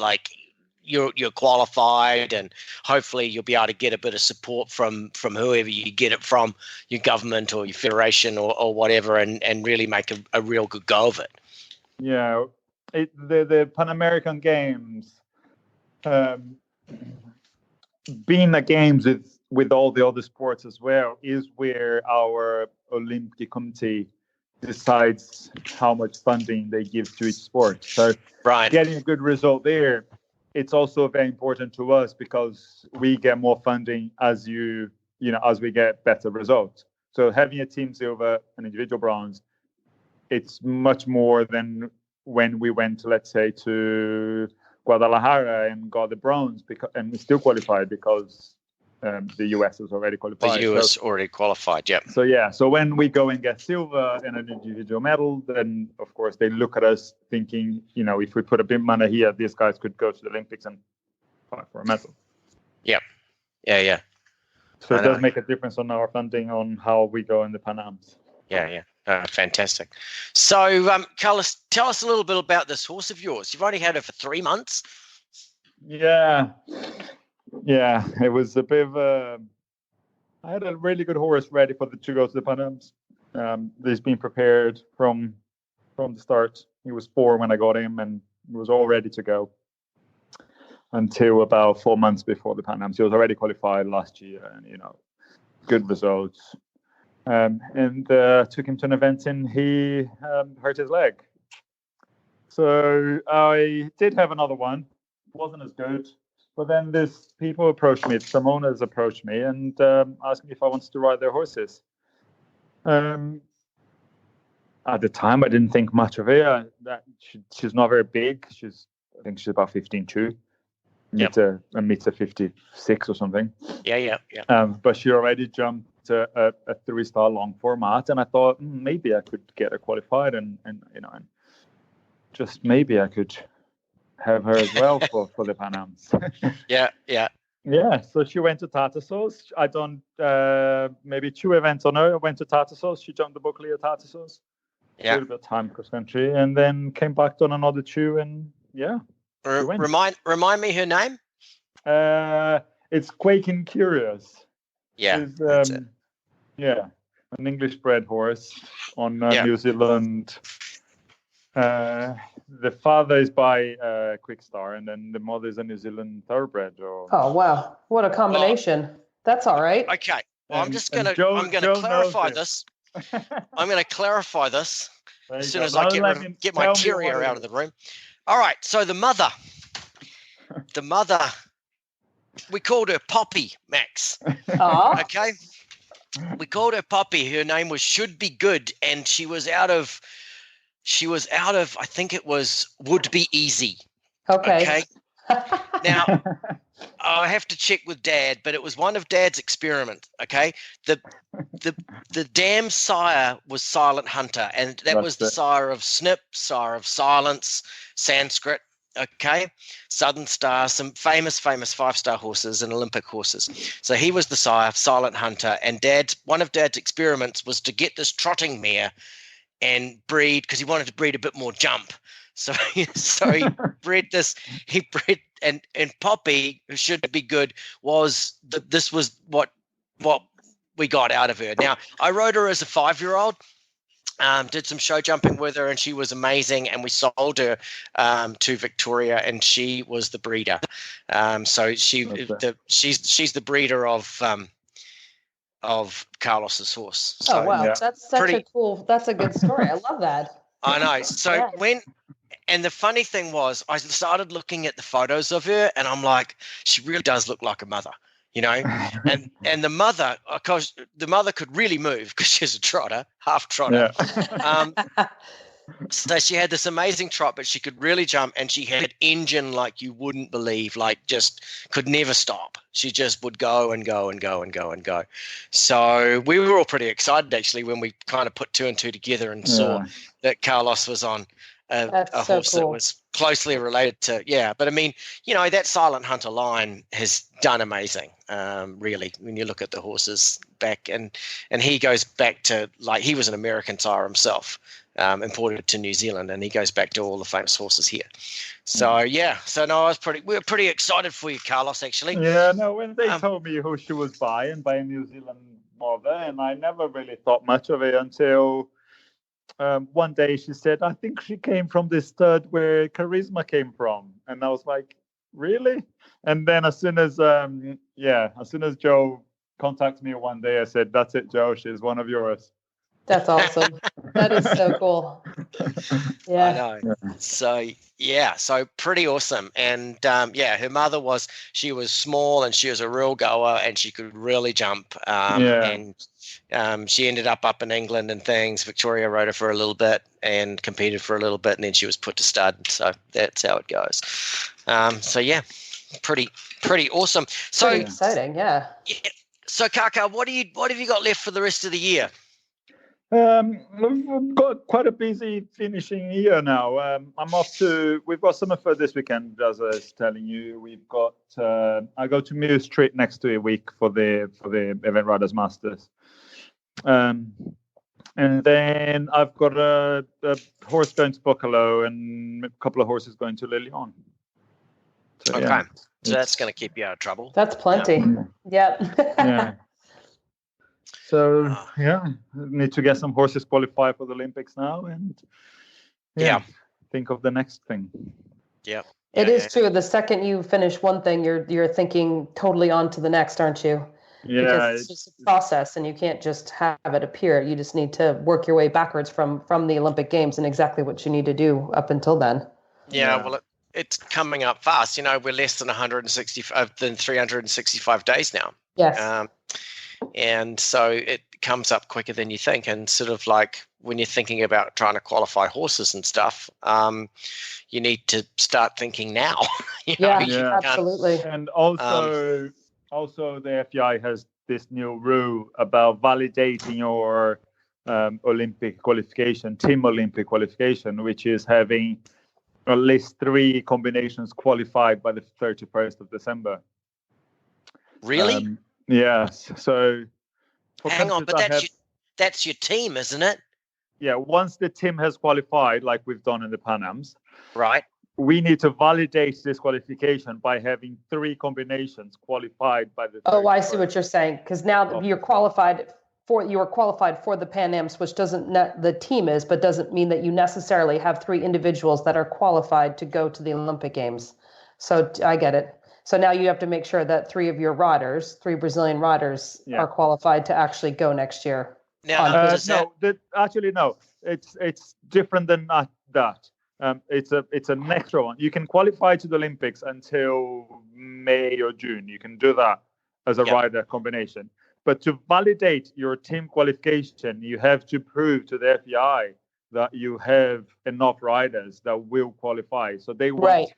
you're qualified, and hopefully you'll be able to get a bit of support from whoever you get it from, your government or your federation or whatever, and really make a real good go of it. Yeah, the Pan American Games, being a games with all the other sports as well, is where our Olympic committee decides how much funding they give to each sport. So getting a good result there, it's also very important to us, because we get more funding as we get better results. So having a team silver and individual bronze, it's much more than when we went, let's say, to Guadalajara and got the bronze and still qualified because the US was already qualified. The US already qualified, yeah. So when we go and get silver in an individual medal, then of course they look at us thinking, if we put a bit of money here, these guys could go to the Olympics and fight for a medal. Yeah. So it does make a difference on our funding on how we go in the Pan Ams. Yeah. Fantastic. So, Carlos, tell us a little bit about this horse of yours. You've only had her for 3 months. Yeah, it was a bit of I had a really good horse ready to go to the Pan Ams. He's been prepared from the start. He was 4 when I got him, and he was all ready to go until about 4 months before the Pan Ams. He was already qualified last year, and good results. And took him to an event, and he hurt his leg. So I did have another one. Wasn't as good. But then people approached me, some owners approached me and asked me if I wanted to ride their horses. At the time, I didn't think much of it. She's not very big. I think she's about 15'2", a meter 56 or something. Yeah. But she already jumped a 3-star long format, and I thought maybe I could get her qualified, and just maybe I could have her as well for the Pan Ams. Yeah, so she went to Tartessos. I done maybe 2 events on her. I went to Tartessos. She jumped the Buccleuch at Tartessos. A little bit of time cross country, and then came back, done another 2, and Remind me her name. It's Quaking Curious. Yeah. An English bred horse on New Zealand. The father is by Quick Star, and then the mother is a New Zealand thoroughbred. Oh wow, what a combination! That's all right. Okay, well, I'm gonna clarify this. I'm gonna clarify this as soon as I get my terrier out of the room. All right, so the mother, we called her Poppy, Max. Okay, we called her Poppy. Her name was Should Be Good, and she was out of I think it was Would Be Easy. Okay. Now I have to check with Dad, but it was one of Dad's experiments. Okay, the damn sire was Silent Hunter, and that was the sire of Snip, sire of Silence, Sanskrit. Okay, Southern Star, some famous 5-star horses and Olympic horses. So he was the sire of Silent Hunter, and one of Dad's experiments was to get this trotting mare and breed, because he wanted to breed a bit more jump. So he bred this. He bred and Poppy, who Should Be Good, this was what we got out of her. Now I rode her as a 5-year-old. Did some show jumping with her, and she was amazing. And we sold her to Victoria, and she was the breeder. So she's the breeder of Carlos's horse. So, wow, that's that's a good story. I love that. I know. So and the funny thing was, I started looking at the photos of her, and I'm like, she really does look like a mother, and the mother, of course, the mother could really move because she's a trotter, half trotter. Yeah. So she had this amazing trot, but she could really jump, and she had an engine like you wouldn't believe, like just could never stop. She just would go and go and go and go and go. So we were all pretty excited, actually, when we kind of put 2 and 2 together and saw that Carlos was on a horse that was closely related to, but I mean, that Silent Hunter line has done amazing, really, when you look at the horses back, and he goes back to, like, he was an American sire himself, imported to New Zealand, and he goes back to all the famous horses here. So so no, we were pretty excited for you, Carlos, actually. Yeah, no, when they told me who she was by a New Zealand mother, and I never really thought much of it until one day she said, I think she came from this stud where Charisma came from. And I was like, really? And then as soon as Joe contacted me one day, I said, that's it, Joe, she's one of yours. That's awesome. That is so cool. Yeah. I know. So pretty awesome. And her mother she was small and she was a real goer and she could really jump. And she ended up in England and things. Victoria rode her for a little bit and competed for a little bit, and then she was put to stud. So that's how it goes. Pretty awesome. So pretty exciting, yeah. So Kaka, what have you got left for the rest of the year? We've got quite a busy finishing year now. I'm off to. We've got Summerford this weekend, as I was telling you. We've got. I go to Muse Street next week for the Event Riders Masters, and then I've got a horse going to Buccalo and a couple of horses going to Lilian. So, okay, yeah, so that's going to keep you out of trouble. That's plenty. Yeah. So need to get some horses qualified for the Olympics now, and think of the next thing. Yeah, it is true. The second you finish one thing, you're thinking totally on to the next, aren't you? Yeah, because it's just a process, and you can't just have it appear. You just need to work your way backwards from the Olympic Games and exactly what you need to do up until then. Yeah. Well, it's coming up fast. You know, we're less than 365 days now. Yes. And so it comes up quicker than you think. And sort of like when you're thinking about trying to qualify horses and stuff, you need to start thinking now. Absolutely. And also the FEI has this new rule about validating your Olympic qualification, team Olympic qualification, which is having at least 3 combinations qualified by the 31st of December. Really? Yes. So hang on, but that's your team, isn't it? Yeah. Once the team has qualified, like we've done in the Pan Ams, right? We need to validate this qualification by having 3 combinations qualified by the. Oh, I see what you're saying. Because now you are qualified for the Pan Ams, which the team is, but doesn't mean that you necessarily have 3 individuals that are qualified to go to the Olympic Games. So I get it. So now you have to make sure that 3 of your riders, 3 Brazilian riders, are qualified to actually go next year. Now, no. It's different than that. It's an extra one. You can qualify to the Olympics until May or June. You can do that as a rider combination. But to validate your team qualification, you have to prove to the FEI that you have enough riders that will qualify. So they want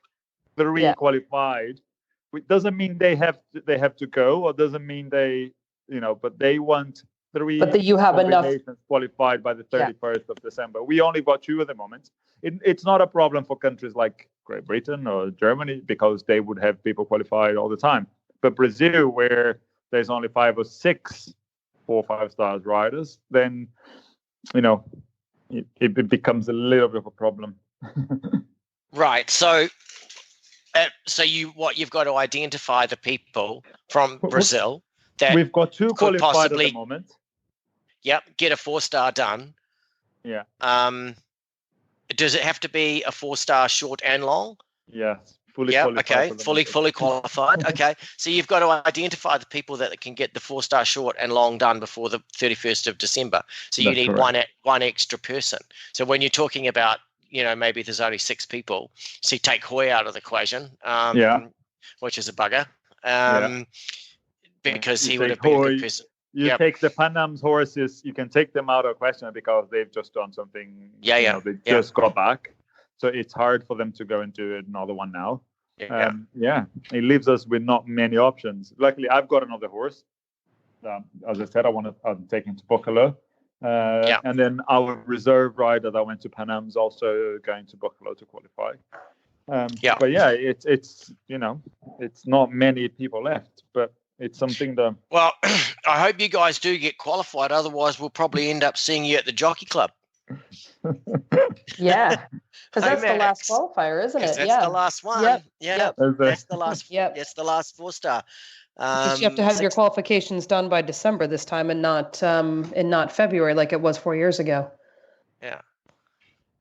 3 qualified. It doesn't mean they have to go, or doesn't mean but they want 3 but that you have enough qualified by the 31st of December. We only got 2 at the moment. It's not a problem for countries like Great Britain or Germany, because they would have people qualified all the time. But Brazil, where there's only 5 or 6 4 5-star riders, then it becomes a little bit of a problem. Right. So you've got to identify the people from Brazil that we've got 2 qualified possibly, at the moment. Yep, get a 4-star done. Yeah. Does it have to be a 4-star short and long? Yes. Fully qualified. Okay. Fully qualified. Okay. So you've got to identify the people that can get the 4-star short and long done before the 31st of December. So you need one extra person. So when you're talking about, maybe there's only 6 people, so you take Hoy out of the equation, which is a bugger, because he would have been a good person. You take the Pan Am's horses, you can take them out of question because they've just done something. They just got back. So it's hard for them to go and do another one now. It leaves us with not many options. Luckily, I've got another horse. As I said, I'm taking to Buccalo. And then our reserve rider that went to Pan Am's also going to Buccalo to qualify. But it's not many people left, but it's something that. Well, I hope you guys do get qualified. Otherwise, we'll probably end up seeing you at the Jockey Club. Yeah, because that's the last qualifier, isn't it? That's the last one. Yep. That's the last. That's the last 4-star. Because you have to have your qualifications done by December this time, and not February like it was 4 years ago. Yeah.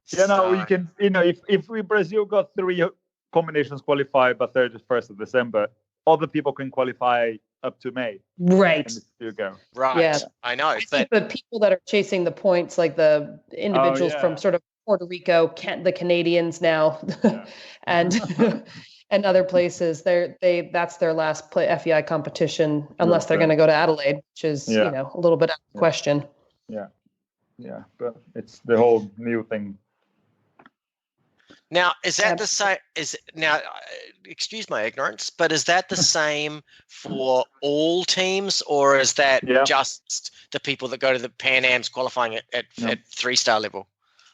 You can. If Brazil got 3 combinations qualified by 31st of December, other people can qualify up to May. Right. And you go. Right. Yeah. I know. But the people that are chasing the points, like the individuals from sort of Puerto Rico, the Canadians now, and and other places, that's their last FEI competition, unless they're going to go to Adelaide, which is a little bit out of question. Yeah, but it's the whole new thing. Now, is that the same? Excuse my ignorance, but is that the same for all teams, or is that just the people that go to the Pan Am's qualifying at 3-star level?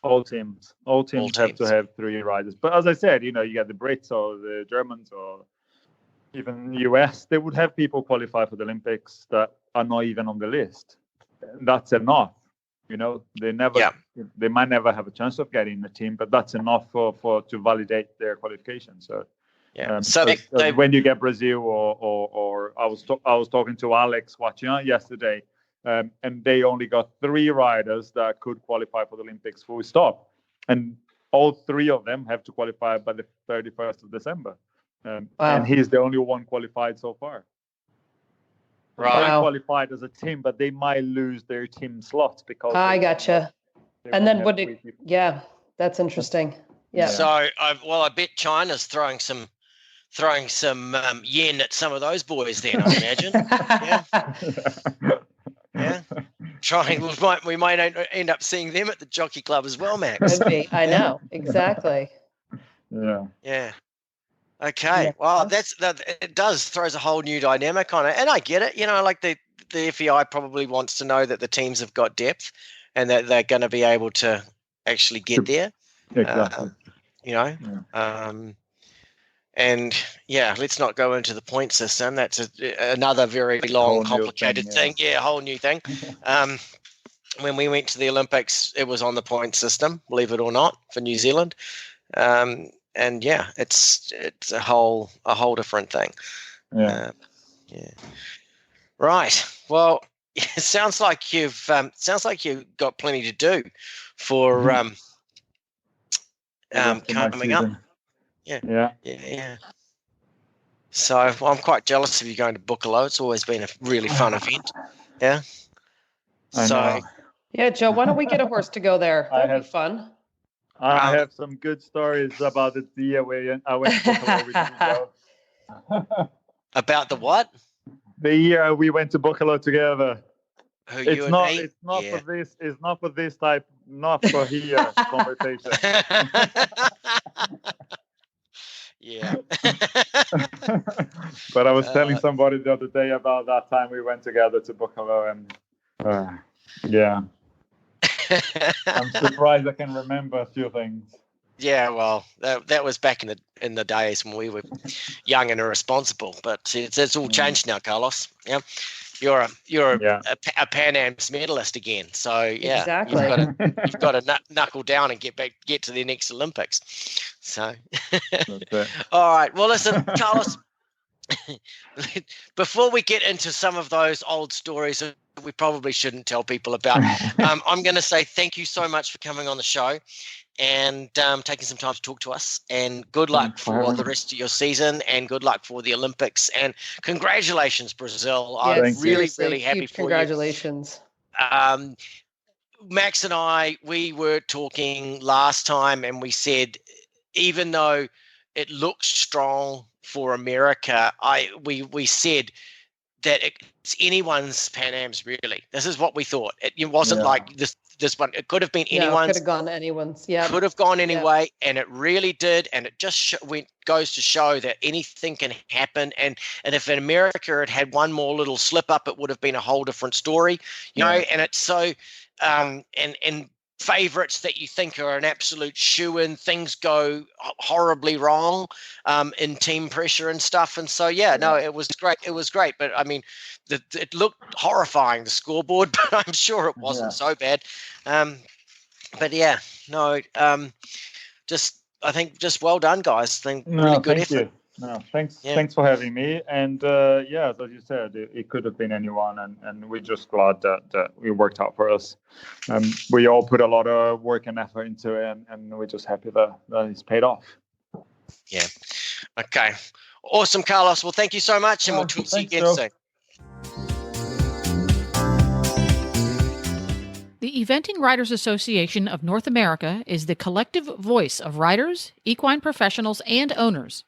All teams have to have 3 riders. But as I said, you get the Brits or the Germans or even US, they would have people qualify for the Olympics that are not even on the list. That's enough. They might never have a chance of getting the team, but that's enough for to validate their qualification. So when you get Brazil or I was talking to Alex watching yesterday, and they only got 3 riders that could qualify for the Olympics full stop, and all 3 of them have to qualify by the 31st of December, and he's the only one qualified so far. Right. They qualified as a team, but they might lose their team slots because I gotcha. And then that's interesting. Yeah. So I bet China's throwing some yen at some of those boys then, I imagine. Yeah. We might end up seeing them at the Jockey Club as well, Max. Could be. I know. Exactly. Yeah. Okay. Well, it throws a whole new dynamic on it, and I get it. Like the FEI probably wants to know that the teams have got depth and that they're going to be able to actually get there. Exactly. And let's not go into the point system. That's another very long, complicated thing. Yeah, a whole new thing. When we went to the Olympics, it was on the point system, believe it or not, for New Zealand. And it's a whole different thing. Right. Well, it sounds like you've got plenty to do for coming up. Yeah. So I'm quite jealous of you going to Buccalo. It's always been a really fun event. Yeah. Yeah, Joe, why don't we get a horse to go there? That'd be fun. I have some good stories about the year where I went to Buccalo with you. About the what? The year we went to Buccalo together. It's not for this type, not for here conversation. Yeah. But I was telling somebody the other day about that time we went together to Buccalo, and I'm surprised I can remember a few things. Yeah, well, that was back in the days when we were young and irresponsible. But it's all changed now, Carlos. Yeah, you're a Pan Am's medalist again. So exactly. you've got to knuckle down and get to the next Olympics. So, all right. Well, listen, Carlos. Before we get into some of those old stories that we probably shouldn't tell people about, I'm going to say thank you so much for coming on the show and taking some time to talk to us. And good luck for the rest of your season, and good luck for the Olympics. And congratulations, Brazil! I'm really happy for you. Congratulations. Max and I, we were talking last time, and we said even though it looks strong for America, we said that it's anyone's Pan Am's, really. This is what we thought. It wasn't like this one. It could have been anyone's. Could have gone anyone's. Yeah. Could have gone anyway, and it really did. And it just goes to show that anything can happen. And if in America it had one more little slip up, it would have been a whole different story. You know. And it's so and favorites that you think are an absolute shoo-in, things go horribly wrong in team pressure and stuff. And so, it was great. It was great. But I mean, it looked horrifying, the scoreboard, but I'm sure it wasn't so bad. I think just well done, guys. Really good effort. You. No, thanks for having me. And as you said, it could have been anyone, and we're just glad that it worked out for us. We all put a lot of work and effort into it, and we're just happy that it's paid off. Yeah. Okay. Awesome, Carlos. Well, thank you so much, and we'll see you again soon. The Eventing Riders Association of North America is the collective voice of riders, equine professionals, and owners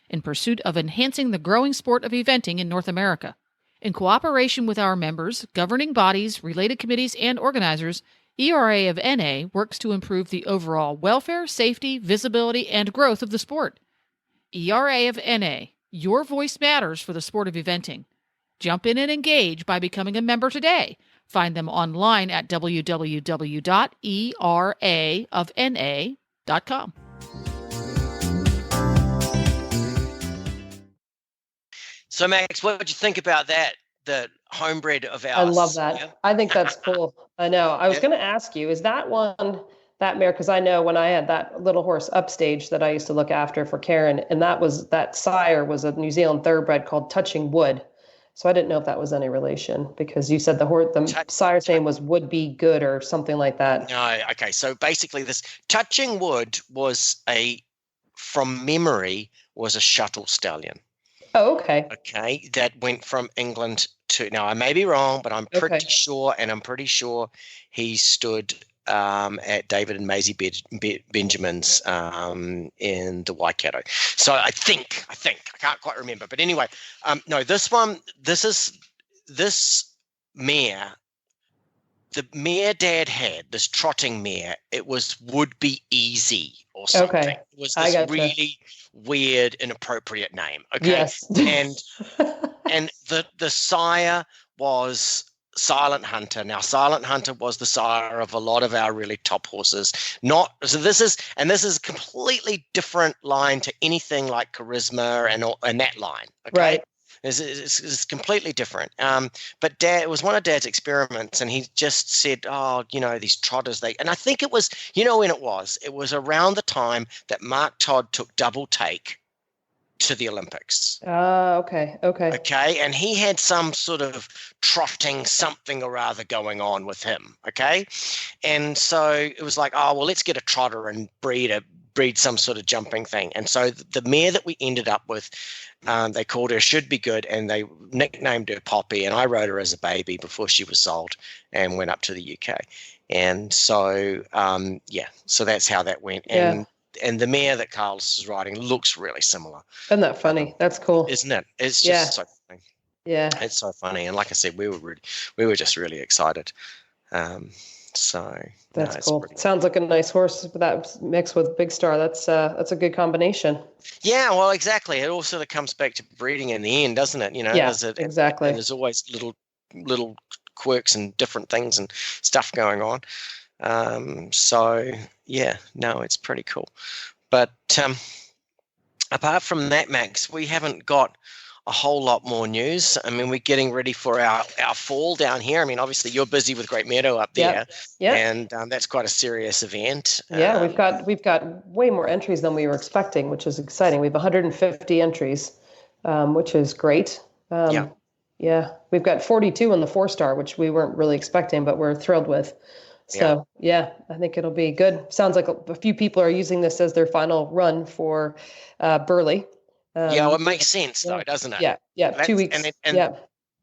in pursuit of enhancing the growing sport of eventing in North America. In cooperation with our members, governing bodies, related committees, and organizers, ERA of NA works to improve the overall welfare, safety, visibility, and growth of the sport. ERA of NA, your voice matters for the sport of eventing. Jump in and engage by becoming a member today. Find them online at www.eraofna.com. So, Max, what did you think about that? The homebred of ours. I love that. Yeah. I think that's cool. I know. I was going to ask you, is that that mare? Because I know when I had that little horse Upstage that I used to look after for Karen, and that sire was a New Zealand thoroughbred called Touching Wood. So I didn't know if that was any relation, because you said the sire's name was Would Be Good or something like that. No, okay. So basically, this Touching Wood was from memory, was a shuttle stallion. Oh, okay. Okay, that went from England to. Now I may be wrong, but I'm pretty sure, and I'm pretty sure he stood at David and Maisie Benjamin's in the Waikato. So I think I can't quite remember, but anyway, no, this mare, the mare Dad had, this trotting mare, it would be easy or something. Okay. It was this really weird, inappropriate name. Okay, yes. and the sire was Silent Hunter. Now, Silent Hunter was the sire of a lot of our really top horses. This is a completely different line to anything like Charisma and that line. Okay? Right. It's completely different. But Dad, it was one of Dad's experiments, and he just said, "Oh, these trotters." And I think it was, when it was around the time that Mark Todd took Double Take to the Olympics. Okay. Okay, and he had some sort of trotting something or other going on with him. Okay, and so it was like, oh well, let's get a trotter and breed some sort of jumping thing. And so the mare that we ended up with, they called her Should Be Good, and they nicknamed her Poppy, and I rode her as a baby before she was sold and went up to the UK. And so so that's how that went. And the mare that Carlos is riding looks really similar. Isn't that funny? That's cool, isn't it? It's just so funny. Yeah, it's so funny. And like I said, we were just really excited. So that's cool. Sounds like a nice horse that mixed with Big Star. That's a good combination. Yeah, well, exactly. It all sort of comes back to breeding in the end, doesn't it? Yeah, exactly. And there's always little quirks and different things and stuff going on. So yeah, no, it's pretty cool. But apart from that, Max, we haven't got a whole lot more news. I mean, we're getting ready for our fall down here. I mean, obviously you're busy with Great Meadow up there, and that's quite a serious event. Yeah, we've got way more entries than we were expecting, which is exciting. We have 150 entries, which is great. Yeah, we've got 42 in the 4-star, which we weren't really expecting, but we're thrilled with. So yeah, I think it'll be good. Sounds like a few people are using this as their final run for Burley. Well, it makes sense though, doesn't it? Yeah. 2 weeks. And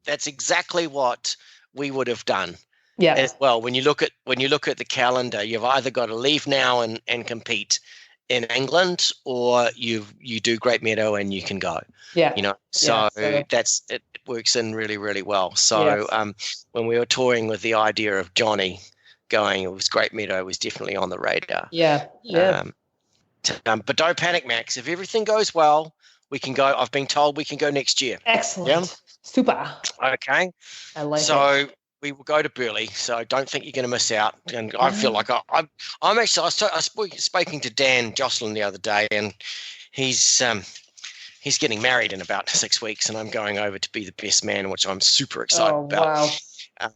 that's exactly what we would have done. Yeah. As well, when you look at the calendar, you've either got to leave now and compete in England, or you do Great Meadow and you can go. Yeah. So it works in really, really well. So when we were toying with the idea of Johnny going, it was Great Meadow was definitely on the radar. Yeah. But don't panic, Max. If everything goes well, we can go. I've been told we can go next year. Excellent. Yeah? Super. Okay. I like it. So we will go to Burley. So I don't think you're going to miss out. And I feel like I'm actually. I was speaking to Dan Jocelyn the other day, and he's getting married in about 6 weeks, and I'm going over to be the best man, which I'm super excited about. Wow.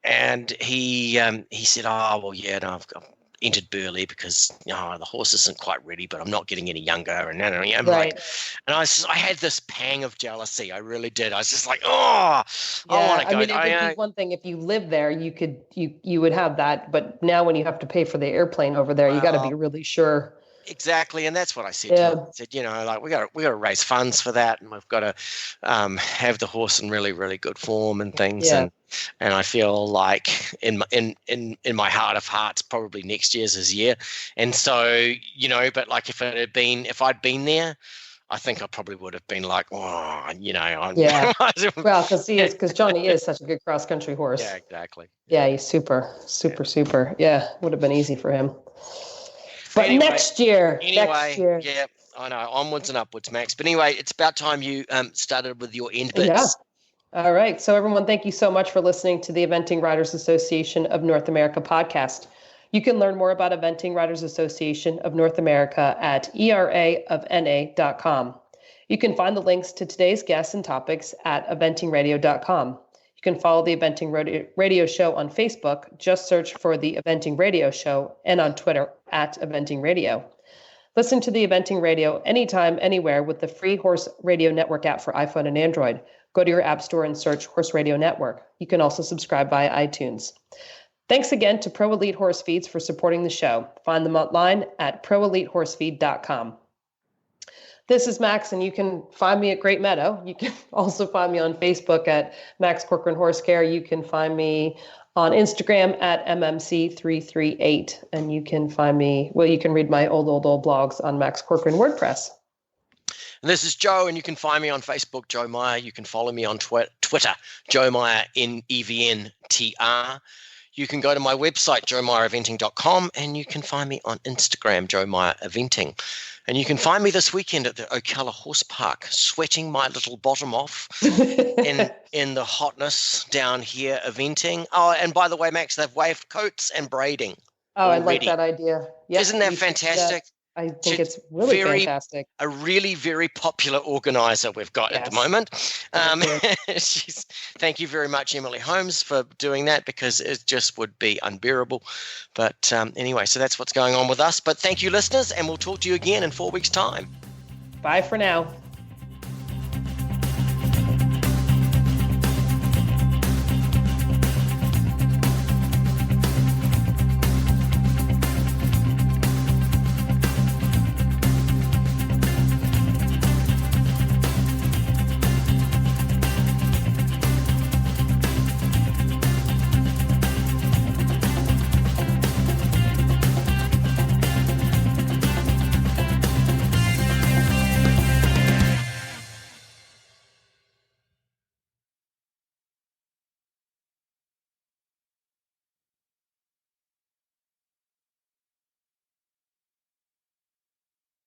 And he said, "Oh well, yeah, no, I've entered Burley because the horse isn't quite ready, but I'm not getting any younger." And I'm like, and I had this pang of jealousy. I really did. I was just like, I want to go. I mean, it would be one thing if you live there, you would have that, but now when you have to pay for the airplane over there, you got to be really sure. Exactly, and that's what I said to him. I said, like we got to raise funds for that, and we've got to have the horse in really, really good form and things. Yeah. And I feel like in my heart of hearts, probably next year's his year. And so, but like if I'd been there, I think I probably would have been like, well, because Johnny is such a good cross country horse. Yeah, exactly. Yeah, he's super. Yeah, would have been easy for him. But anyway, next year. Yeah, I know. Onwards and upwards, Max. But anyway, it's about time you started with your end bits. Yeah. All right. So everyone, thank you so much for listening to the Eventing Riders Association of North America podcast. You can learn more about Eventing Riders Association of North America at eraofna.com. You can find the links to today's guests and topics at eventingradio.com. You can follow the Eventing Radio Show on Facebook. Just search for the Eventing Radio Show, and on Twitter at Eventing Radio. Listen to the Eventing Radio anytime, anywhere with the free Horse Radio Network app for iPhone and Android. Go to your app store and search Horse Radio Network. You can also subscribe via iTunes. Thanks again to Pro Elite Horse Feeds for supporting the show. Find them online at proelitehorsefeed.com. This is Max, and you can find me at Great Meadow. You can also find me on Facebook at Max Corcoran Horse Care. You can find me on Instagram at MMC338. And you can find me, you can read my old blogs on Max Corcoran WordPress. And this is Joe, and you can find me on Facebook, Joe Meyer. You can follow me on Twitter, Joe Meyer, NEVNTR. You can go to my website, joemeyereventing.com, and you can find me on Instagram, Joe Meyer Eventing. And you can find me this weekend at the Ocala Horse Park, sweating my little bottom off in the hotness down here eventing. Oh, and by the way, Max, they've waived coats and braiding. Oh, already. I like that idea. Yep, isn't that fantastic? I think it's really fantastic. A really very popular organizer we've got at the moment. Thank you very much, Emily Holmes, for doing that, because it just would be unbearable. But anyway, so that's what's going on with us. But thank you, listeners, and we'll talk to you again in 4 weeks' time. Bye for now.